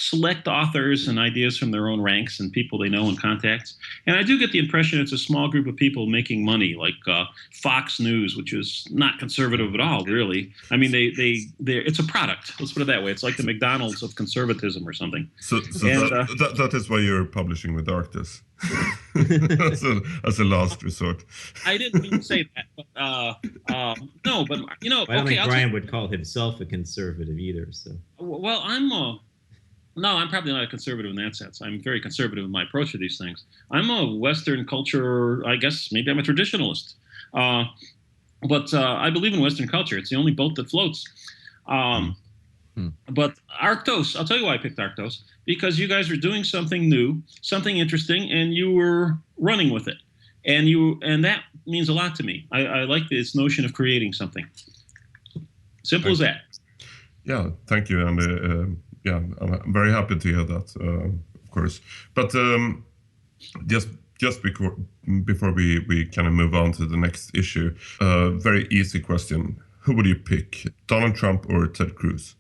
select authors and ideas from their own ranks and people they know and contacts. And I do get the impression it's a small group of people making money, like Fox News, which is not conservative at all, really. I mean, it's a product. Let's put it that way. It's like the McDonald's of conservatism or something. So that is why you're publishing with Arctus. as a last resort. I didn't mean to say that, but no, but I don't think Brian would call himself a conservative either. So, well, I'm probably not a conservative in that sense. I'm very conservative in my approach to these things. I'm a Western culture. I guess maybe I'm a traditionalist, but I believe in Western culture. It's the only boat that floats. But Arctos, I'll tell you why I picked Arctos, because you guys were doing something new, something interesting, and you were running with it. And that means a lot to me. I like this notion of creating something. Simple as that. Yeah, thank you. And yeah, I'm very happy to hear that, of course. But just before we kind of move on to the next issue, very easy question. Who would you pick, Donald Trump or Ted Cruz?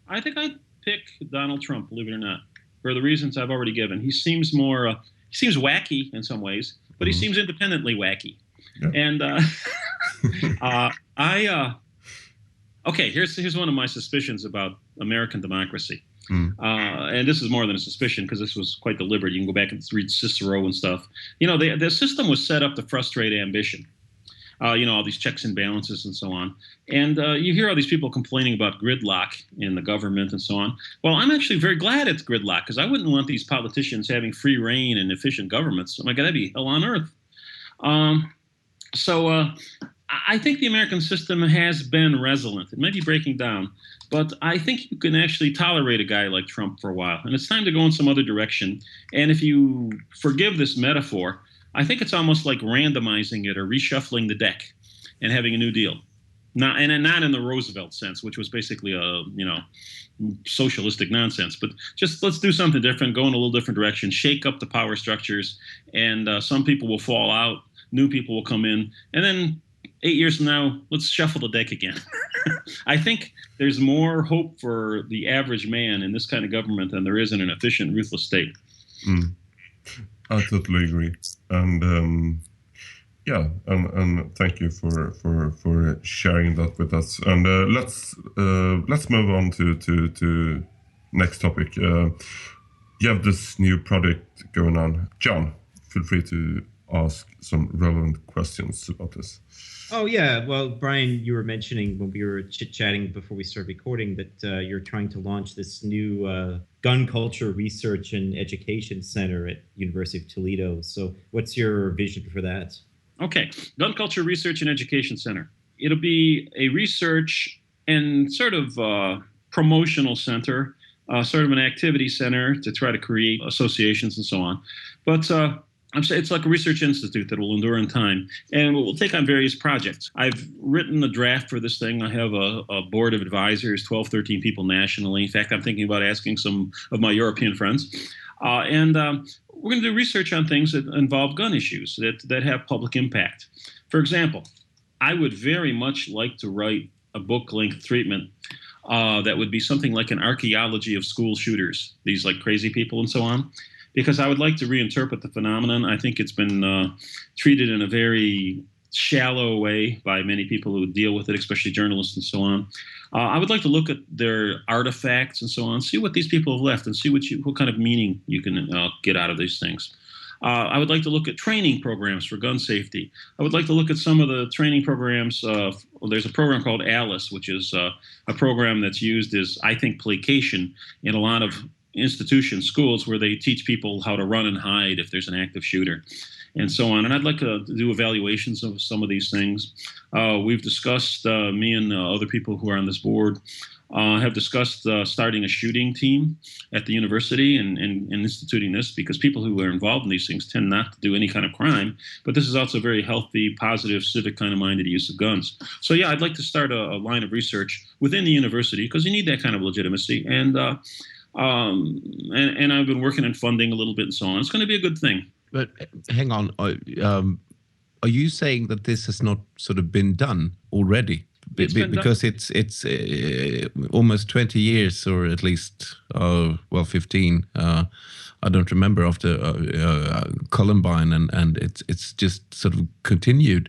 I think I'd pick Donald Trump, believe it or not, for the reasons I've already given. He seems more, he seems wacky in some ways, but he seems independently wacky. Yeah. And okay, here's one of my suspicions about American democracy. And this is more than a suspicion because this was quite deliberate. You can go back and read Cicero and stuff. The system was set up to frustrate ambition. All these checks and balances and so on. And you hear all these people complaining about gridlock in the government and so on. Well, I'm actually very glad it's gridlock because I wouldn't want these politicians having free reign and efficient governments. Oh my God, that'd be hell on earth. So I think the American system has been resilient. It may be breaking down, but I think you can actually tolerate a guy like Trump for a while. And it's time to go in some other direction. And if you forgive this metaphor, I think it's almost like randomizing it or reshuffling the deck and having a new deal. Not in the Roosevelt sense, which was basically a socialistic nonsense, but just let's do something different, go in a little different direction, shake up the power structures, and some people will fall out, new people will come in, and then 8 years from now, let's shuffle the deck again. I think there's more hope for the average man in this kind of government than there is in an efficient, ruthless state. I totally agree, and and thank you for sharing that with us. And let's move on to next topic. You have this new project going on, John. Feel free to ask some relevant questions about this. Oh yeah, well, Brian, you were mentioning when we were chit-chatting before we started recording that you're trying to launch this new gun culture research and education center at University of Toledo. So what's your vision for that? Okay, Gun Culture Research and Education Center. It'll be a research and sort of promotional center, sort of an activity center to try to create associations and so on. But I'm saying it's like a research institute that will endure in time, and we'll take on various projects. I've written a draft for this thing. I have a board of advisors, 12, 13 people nationally. In fact, I'm thinking about asking some of my European friends. And we're going to do research on things that involve gun issues that have public impact. For example, I would very much like to write a book-length treatment that would be something like an archaeology of school shooters, these like crazy people and so on, because I would like to reinterpret the phenomenon. I think it's been treated in a very shallow way by many people who deal with it, especially journalists and so on. I would like to look at their artifacts and so on, see what these people have left and see what kind of meaning you can get out of these things. I would like to look at training programs for gun safety. I would like to look at some of the training programs. There's a program called ALICE, which is a program that's used as, I think, placation in a lot of institutions, schools, where they teach people how to run and hide if there's an active shooter and so on. And I'd like to do evaluations of some of these things. We've discussed, me and other people who are on this board, have discussed starting a shooting team at the university and instituting this, because people who are involved in these things tend not to do any kind of crime. But this is also a very healthy, positive, civic kind of minded use of guns. So yeah, I'd like to start a line of research within the university, because you need that kind of legitimacy. And I've been working on funding a little bit and so on. It's going to be a good thing. But hang on, are you saying that this has not sort of been done already because it's almost 20 years, or at least 15. I don't remember after Columbine, and it's just sort of continued.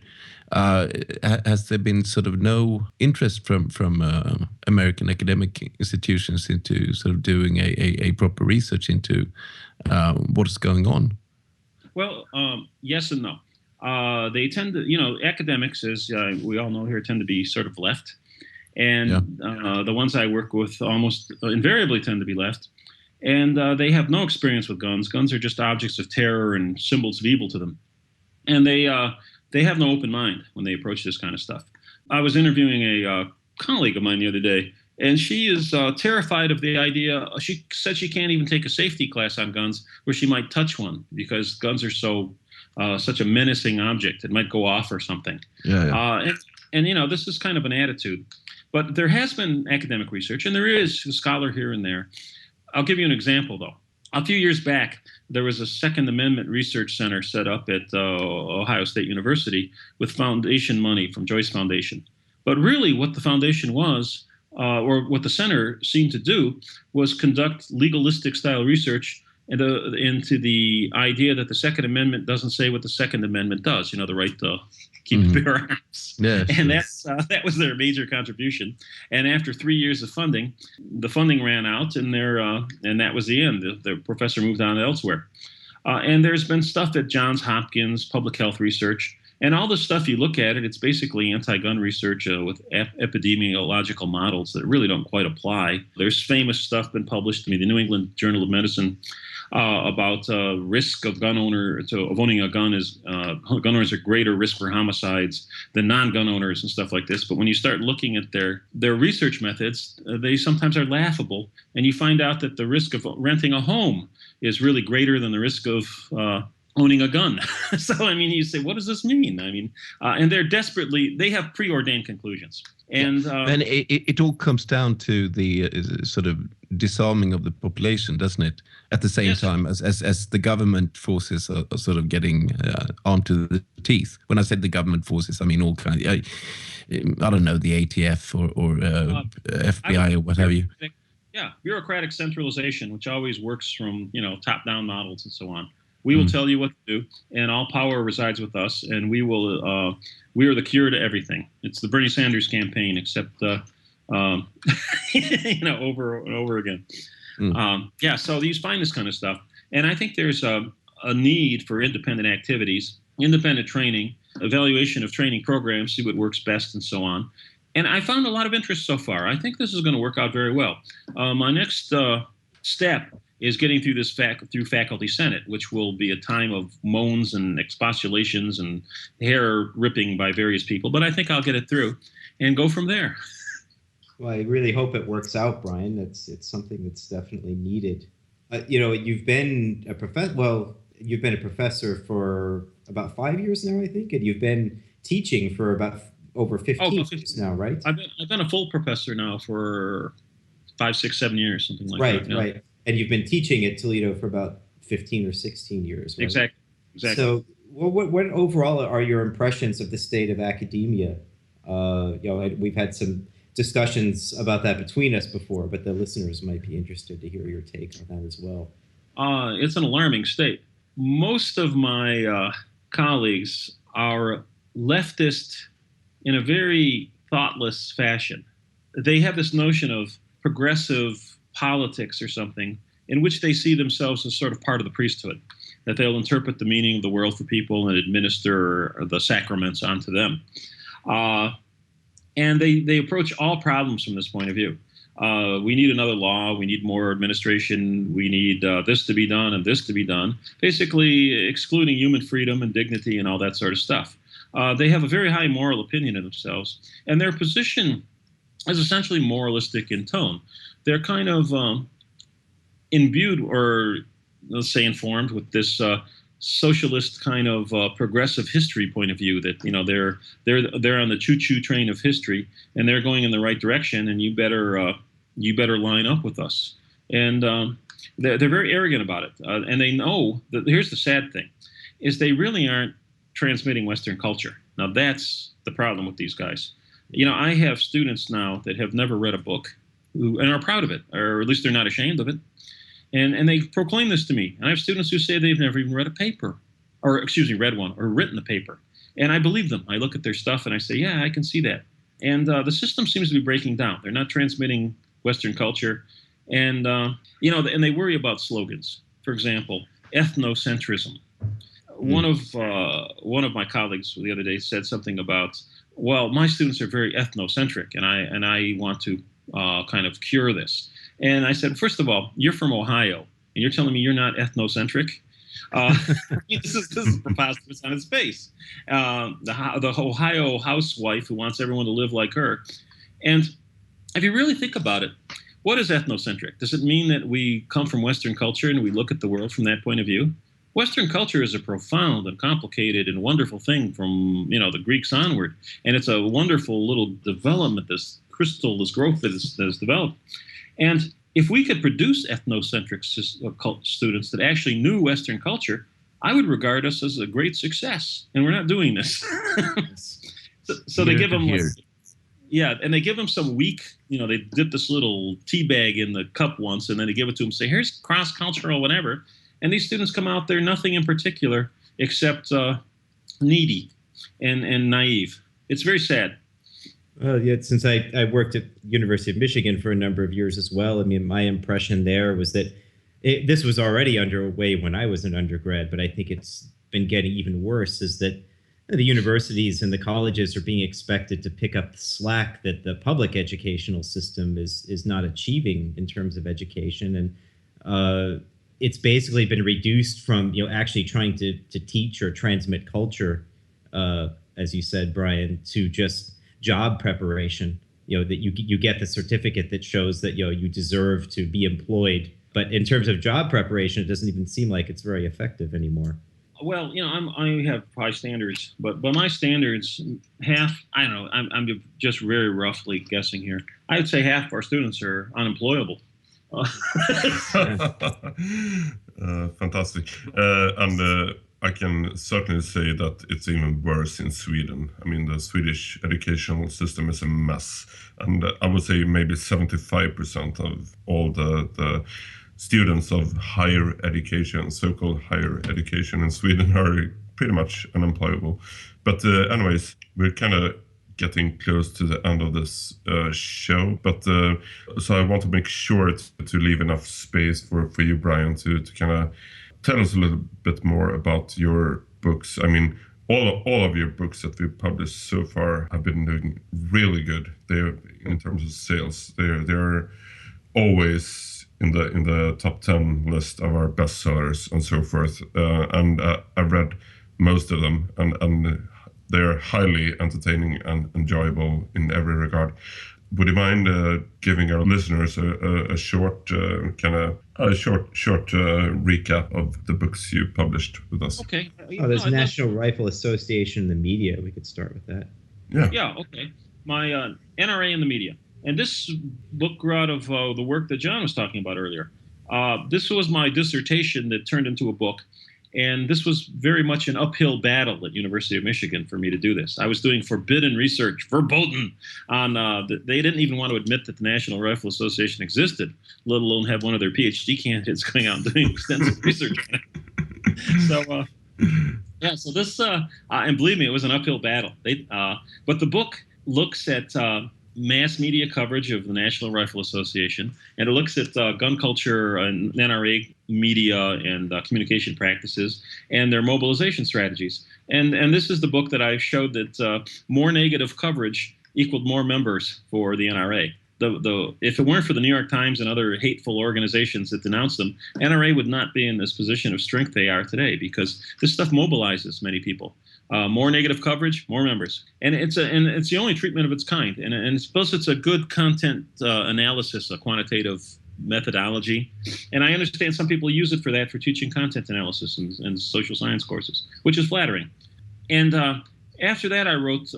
Has there been sort of no interest from American academic institutions into sort of doing a proper research into what's going on? Well, yes and no. They tend to, academics, as we all know here, tend to be sort of left. And the ones I work with almost invariably tend to be left. And they have no experience with guns. Guns are just objects of terror and symbols of evil to them. And they have no open mind when they approach this kind of stuff. I was interviewing a colleague of mine the other day, and she is terrified of the idea. She said she can't even take a safety class on guns where she might touch one, because guns are such a menacing object. It might go off or something. And this is kind of an attitude. But there has been academic research, and there is a scholar here and there. I'll give you an example, though. A few years back, there was a Second Amendment research center set up at Ohio State University with foundation money from Joyce Foundation. But really what the foundation was, or what the center seemed to do, was conduct legalistic style research into the idea that the Second Amendment doesn't say what the Second Amendment does, the right to keep and bear arms. Yes, and that was their major contribution. And after 3 years of funding, the funding ran out, and that was the end. The professor moved on elsewhere. And there's been stuff at Johns Hopkins, public health research, and all the stuff, you look at it, it's basically anti-gun research with epidemiological models that really don't quite apply. There's famous stuff been published in the New England Journal of Medicine about risk of of owning a gun is gun owners are greater risk for homicides than non-gun owners and stuff like this. But when you start looking at their research methods, they sometimes are laughable, and you find out that the risk of renting a home is really greater than the risk of owning a gun. So, you say, what does this mean? And they have preordained conclusions. And it all comes down to the sort of disarming of the population, doesn't it? At the same time as the government forces are sort of getting armed to the teeth. When I said the government forces, I mean all kinds. I don't know, the ATF or FBI or what have you. Yeah, bureaucratic centralization, which always works from top-down models and so on. We will tell you what to do, and all power resides with us, and we are the cure to everything. It's the Bernie Sanders campaign, except over and over again. So you find this kind of stuff, and I think there's a need for independent activities, independent training, evaluation of training programs, see what works best, and so on. And I found a lot of interest so far. I think this is going to work out very well. My next step is getting through through Faculty Senate, which will be a time of moans and expostulations and hair ripping by various people. But I think I'll get it through and go from there. Well, I really hope it works out, Brian. It's something that's definitely needed. You've been a professor for about 5 years now, I think, and you've been teaching for about over 15 years now, right? I've been a full professor now for 5, 6, 7 years, something like that. Right. And you've been teaching at Toledo for about 15 or 16 years, right? Exactly. So, what overall are your impressions of the state of academia? We've had some discussions about that between us before, but the listeners might be interested to hear your take on that as well. It's an alarming state. Most of my colleagues are leftist in a very thoughtless fashion. They have this notion of progressive politics or something in which they see themselves as sort of part of the priesthood, that they'll interpret the meaning of the world for people and administer the sacraments onto them. And they approach all problems from this point of view. We need another law. We need more administration. We need this to be done and this to be done, basically excluding human freedom and dignity and all that sort of stuff. They have a very high moral opinion of themselves, and their position is essentially moralistic in tone. They're kind of imbued, or let's say informed, with this socialist kind of progressive history point of view that they're on the choo-choo train of history and they're going in the right direction, and you better line up with us. And they're very arrogant about it, and they know that. Here's the sad thing, is they really aren't transmitting Western culture. Now that's the problem with these guys. I have students now that have never read a book and are proud of it, or at least they're not ashamed of it. And they proclaim this to me. And I have students who say they've never even read a paper, read one, or written a paper. And I believe them. I look at their stuff and I say, yeah, I can see that. And the system seems to be breaking down. They're not transmitting Western culture. And, and they worry about slogans. For example, ethnocentrism. One of my colleagues the other day said something about, well, my students are very ethnocentric, and I want to kind of cure this. And I said, first of all, you're from Ohio, and you're telling me you're not ethnocentric? This is preposterous on its face. The Ohio housewife who wants everyone to live like her. And if you really think about it, what is ethnocentric? Does it mean that we come from Western culture and we look at the world from that point of view? Western culture is a profound and complicated and wonderful thing from, the Greeks onward. And it's a wonderful little development, this growth that is developed. And if we could produce ethnocentric students that actually knew Western culture, I would regard us as a great success. And we're not doing this. so they give them, and they give them some weak, they dip this little tea bag in the cup once, and then they give it to them, say, here's cross-cultural whatever. And these students come out there nothing in particular except needy and naive. It's very sad. Well, yeah, since I worked at University of Michigan for a number of years as well, I mean, my impression there was that this was already underway when I was an undergrad, but I think it's been getting even worse, is that the universities and the colleges are being expected to pick up the slack that the public educational system is not achieving in terms of education. And it's basically been reduced from, actually trying to teach or transmit culture, as you said, Brian, to just job preparation, that you get the certificate that shows that, you deserve to be employed. But in terms of job preparation, it doesn't even seem like it's very effective anymore. Well, I have high standards, but by my standards, I don't know, I'm just very roughly guessing here. I would say half of our students are unemployable. Fantastic. And I can certainly say that it's even worse in Sweden. I mean, the Swedish educational system is a mess. And I would say maybe 75% of all the students of higher education, so-called higher education in Sweden, are pretty much unemployable. But anyways, we're kind of getting close to the end of this show. But so I want to make sure to leave enough space for you, Brian, to kind of tell us a little bit more about your books. I mean, all of your books that we've published so far have been doing really good. They're, in terms of sales, they're always in the top 10 list of our bestsellers and so forth. And I've read most of them, and they're highly entertaining and enjoyable in every regard. Would you mind giving our listeners a short recap of the books you published with us? Okay. There's National Rifle Association in the media. We could start with that. Yeah. Okay. My NRA in the media, and this book grew out of the work that John was talking about earlier. This was my dissertation that turned into a book. And this was very much an uphill battle at University of Michigan for me to do this. I was doing forbidden research, verboten, on they didn't even want to admit that the National Rifle Association existed, let alone have one of their PhD candidates going out and doing extensive research on it. So this, and believe me, it was an uphill battle. But the book looks at mass media coverage of the National Rifle Association, and it looks at gun culture and NRA media and communication practices and their mobilization strategies. And this is the book that I showed that more negative coverage equaled more members for the NRA. If it weren't for the New York Times and other hateful organizations that denounce them, NRA would not be in this position of strength they are today, because this stuff mobilizes many people. More negative coverage, more members, and it's the only treatment of its kind. And plus, it's a good content analysis, a quantitative methodology. And I understand some people use it for teaching content analysis and social science courses, which is flattering. And after that, I wrote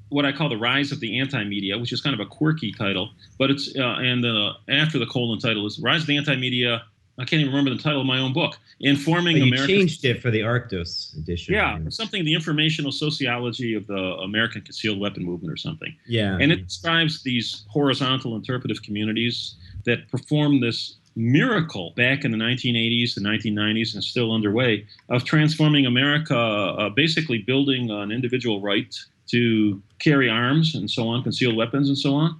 what I call The Rise of the Anti-Media, which is kind of a quirky title, but it's and after the colon title is Rise of the Anti-Media, I can't even remember the title of my own book, Informing you America. Changed it for the Arctos edition. Yeah, something, the informational sociology of the American concealed weapon movement or something. Yeah. And it describes these horizontal interpretive communities that perform this miracle back in the 1980s, the 1990s, and still underway, of transforming America, basically building an individual right to carry arms and so on, concealed weapons and so on.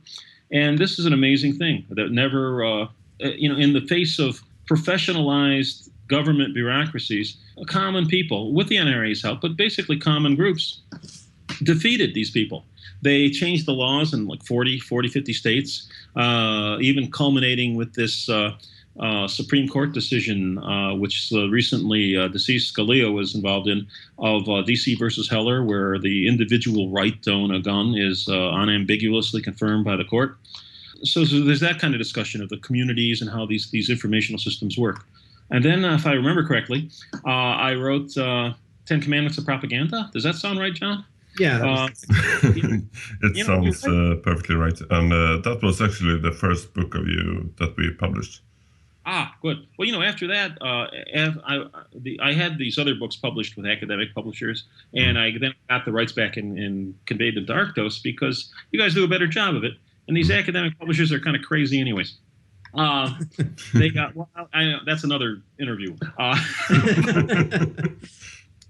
And this is an amazing thing that never, in the face of professionalized government bureaucracies, common people, with the NRA's help, but basically common groups, defeated these people. They changed the laws in like 40, 50 states, even culminating with this Supreme Court decision, which recently deceased Scalia was involved in, of D.C. versus Heller, where the individual right to own a gun is unambiguously confirmed by the court. So there's that kind of discussion of the communities and how these informational systems work. And then, if I remember correctly, I wrote 10 Commandments of Propaganda. Does that sound right, John? Yeah. It sounds perfectly right. And that was actually the first book of you that we published. Ah, good. Well, after that, I had these other books published with academic publishers, and I then got the rights back and conveyed them to Arctos because you guys do a better job of it. And these academic publishers are kind of crazy anyways. They got, that's another interview.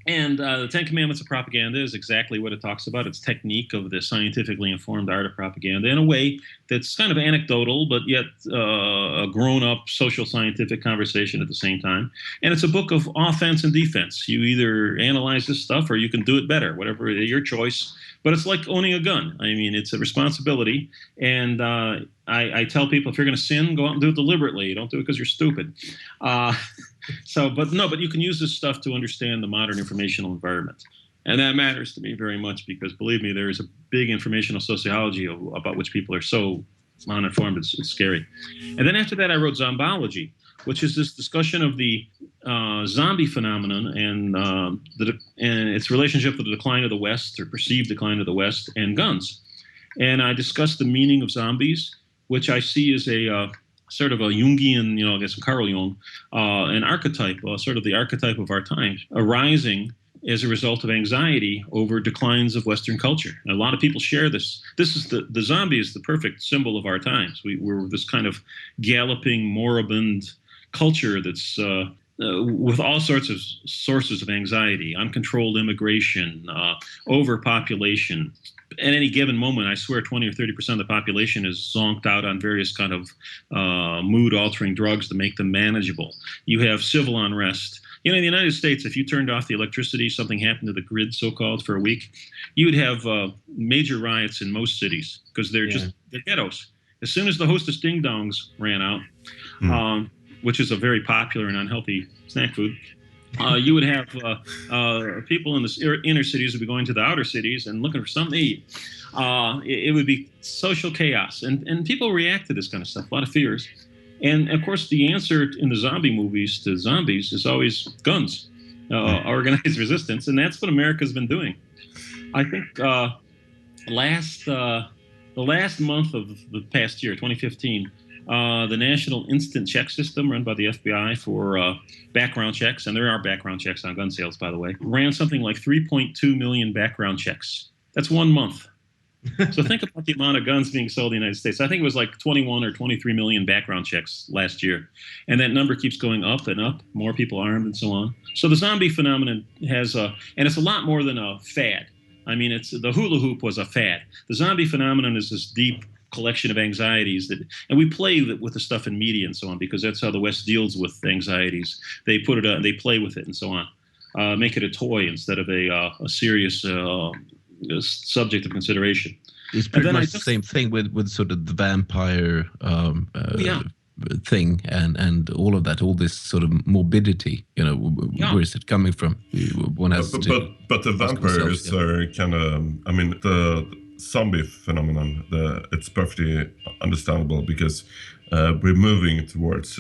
And the 10 Commandments of Propaganda is exactly what it talks about. It's technique of the scientifically informed art of propaganda in a way that's kind of anecdotal, but yet a grown-up social scientific conversation at the same time. And it's a book of offense and defense. You either analyze this stuff or you can do it better, whatever your choice. But it's like owning a gun. I mean, it's a responsibility. And I tell people, if you're going to sin, go out and do it deliberately. Don't do it because you're stupid. But you can use this stuff to understand the modern informational environment. And that matters to me very much because, believe me, there is a big informational sociology about which people are so uninformed, it's scary. And then after that, I wrote Zombology, which is this discussion of the zombie phenomenon and its relationship with the decline of the West, or perceived decline of the West, and guns. And I discussed the meaning of zombies, which I see as a sort of a Jungian, I guess Carl Jung, an archetype, sort of the archetype of our times, arising as a result of anxiety over declines of Western culture. And a lot of people share this. This is the zombie is the perfect symbol of our times. We're this kind of galloping, moribund culture that's with all sorts of sources of anxiety, uncontrolled immigration, overpopulation. At any given moment, I swear 20 or 30% of the population is zonked out on various kind of mood-altering drugs to make them manageable. You have civil unrest. In the United States, if you turned off the electricity, something happened to the grid, so-called, for a week, you would have major riots in most cities because they're ghettos. As soon as the Hostess Ding Dongs ran out, which is a very popular and unhealthy snack food, you would have people in the inner cities would be going to the outer cities and looking for something to eat. It would be social chaos. And people react to this kind of stuff, a lot of fears. And, of course, the answer in the zombie movies to zombies is always guns, organized resistance. And that's what America's been doing. I think the last month of the past year, 2015, the National Instant Check System, run by the FBI for background checks, and there are background checks on gun sales, by the way, ran something like 3.2 million background checks. That's 1 month. So think about the amount of guns being sold in the United States. I think it was like 21 or 23 million background checks last year. And that number keeps going up and up, more people armed and so on. So the zombie phenomenon has and it's a lot more than a fad. I mean, the hula hoop was a fad. The zombie phenomenon is this deep collection of anxieties and we play with the stuff in media and so on because that's how the West deals with anxieties. They put it out, they play with it and so on. Make it a toy instead of a serious subject of consideration. It's pretty much the same thing with sort of the vampire thing and all of that, all this sort of morbidity. Where is it coming from? One has but the vampires are kind of. I mean, the zombie phenomenon. It's perfectly understandable because we're moving towards,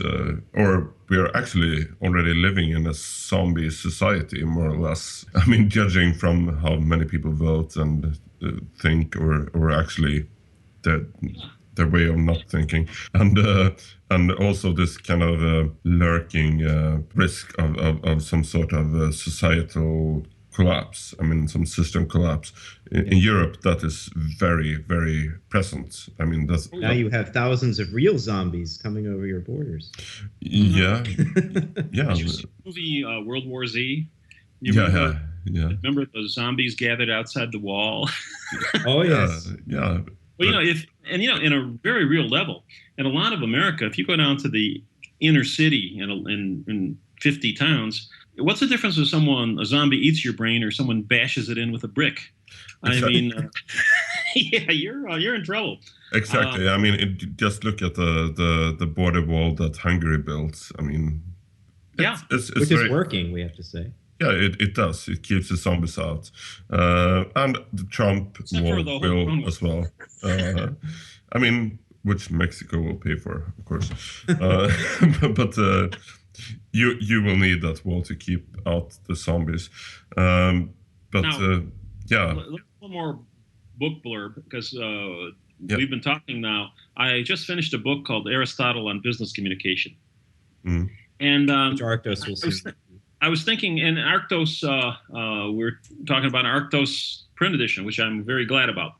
or we are actually already living in a zombie society, more or less. I mean, judging from how many people vote and think, or actually the their way of not thinking, and also this kind of lurking risk of some sort of societal collapse. I mean, some system collapse. In Europe, that is very, very present. I mean, that's now you have thousands of real zombies coming over your borders. Yeah, yeah. Did you see the movie World War Z? Remember the zombies gathered outside the wall? Oh yes. Yeah. Well, in a very real level, in a lot of America, if you go down to the inner city in 50 towns, what's the difference if a zombie eats your brain or someone bashes it in with a brick? Exactly. I mean, you're in trouble. Exactly. I mean, just look at the border wall that Hungary built. I mean, it's which is working, we have to say. Yeah, it does. It keeps the zombies out, and the Trump wall will as well. I mean, which Mexico will pay for, of course. But you will need that wall to keep out the zombies. Yeah. One more book blurb, because we've been talking now. I just finished a book called Aristotle on Business Communication. Mm. And which Arctos will see. I was thinking, and Arctos, we're talking about an Arctos print edition, which I'm very glad about.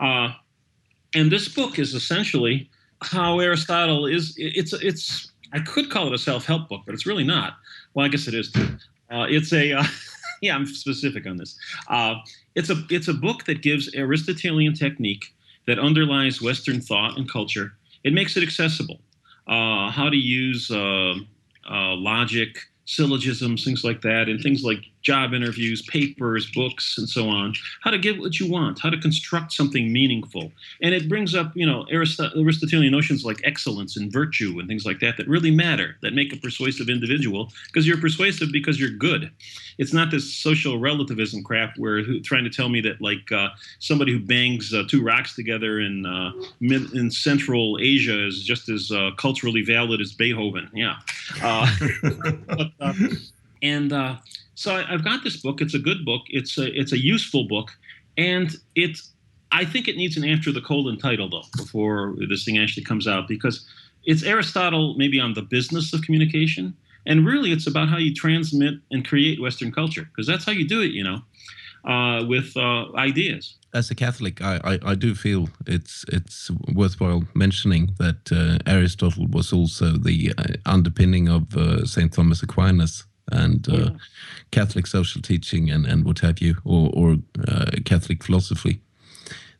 And this book is essentially how Aristotle is. It's I could call it a self-help book, but it's really not. Well, I guess it is too. It's a yeah, I'm specific on this. It's a book that gives Aristotelian technique that underlies Western thought and culture. It makes it accessible. How to use logic, syllogisms, things like that, and things like job interviews, papers, books, and so on. How to get what you want, how to construct something meaningful. And it brings up, Aristotelian notions like excellence and virtue and things like that really matter, that make a persuasive individual, because you're persuasive because you're good. It's not this social relativism crap where trying to tell me that somebody who bangs two rocks together in Central Asia is just as culturally valid as Beethoven. Yeah. So I've got this book. It's a good book. It's a useful book, and I think it needs an After the Colon title though before this thing actually comes out, because it's Aristotle maybe on the business of communication, and really it's about how you transmit and create Western culture, because that's how you do it, with ideas. As a Catholic, I do feel it's worthwhile mentioning that Aristotle was also the underpinning of St. Thomas Aquinas and Catholic social teaching and what have you, or Catholic philosophy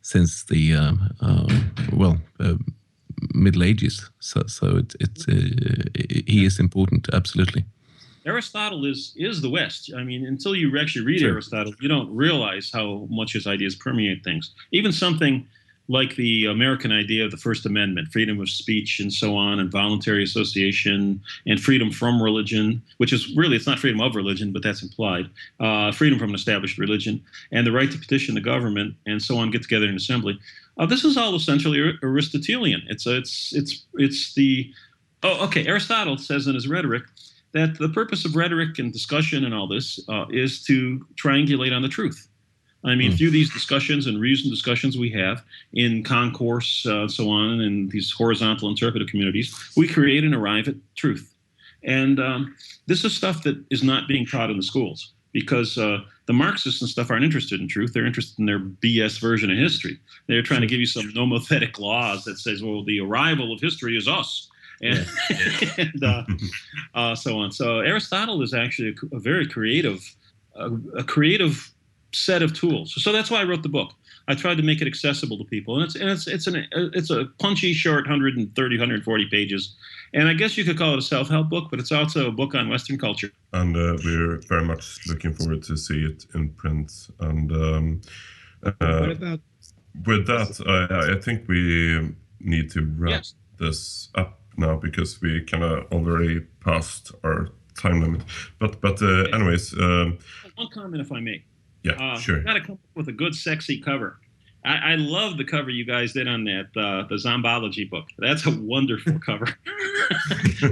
since the Middle Ages. So he is important, absolutely. Aristotle is the West. I mean, until you actually read Aristotle, you don't realize how much his ideas permeate things. Even something like the American idea of the First Amendment, freedom of speech and so on, and voluntary association, and freedom from religion, which is really, it's not freedom of religion, but that's implied, freedom from an established religion, and the right to petition the government and so on, get together in assembly. This is all essentially Aristotelian. Aristotle says in his Rhetoric that the purpose of rhetoric and discussion and all this is to triangulate on the truth. I mean, through these discussions and reasoned discussions we have in concourse, so on, and these horizontal interpretive communities, we create and arrive at truth. And this is stuff that is not being taught in the schools, because the Marxists and stuff aren't interested in truth. They're interested in their BS version of history. They're trying to give you some nomothetic laws that says, well, the arrival of history is us. And, so on. So Aristotle is actually a very creative set of tools. So that's why I wrote the book. I tried to make it accessible to people, and it's a punchy, short 130, 140 pages, and I guess you could call it a self-help book, but it's also a book on Western culture. And we're very much looking forward to see it in print. And what about with that? I think we need to wrap this up now, because we kind of already passed our time limit. But anyways, one comment, if I may. Yeah, sure. Got to come up with a good, sexy cover. I love the cover you guys did on that the Zombology book. That's a wonderful cover.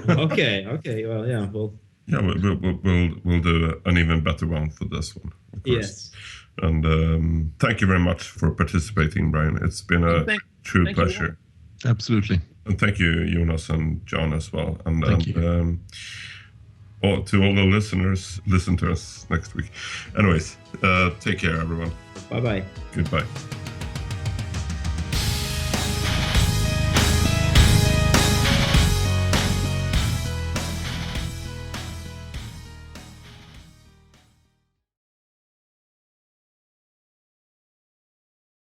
Okay. Well, yeah. We'll do an even better one for this one, of course. Yes. And thank you very much for participating, Brian. It's been a true pleasure. Absolutely. And thank you, Jonas and John, as well. And Thank you. To all the listeners, listen to us next week. Anyways, take care, everyone. Bye-bye. Goodbye.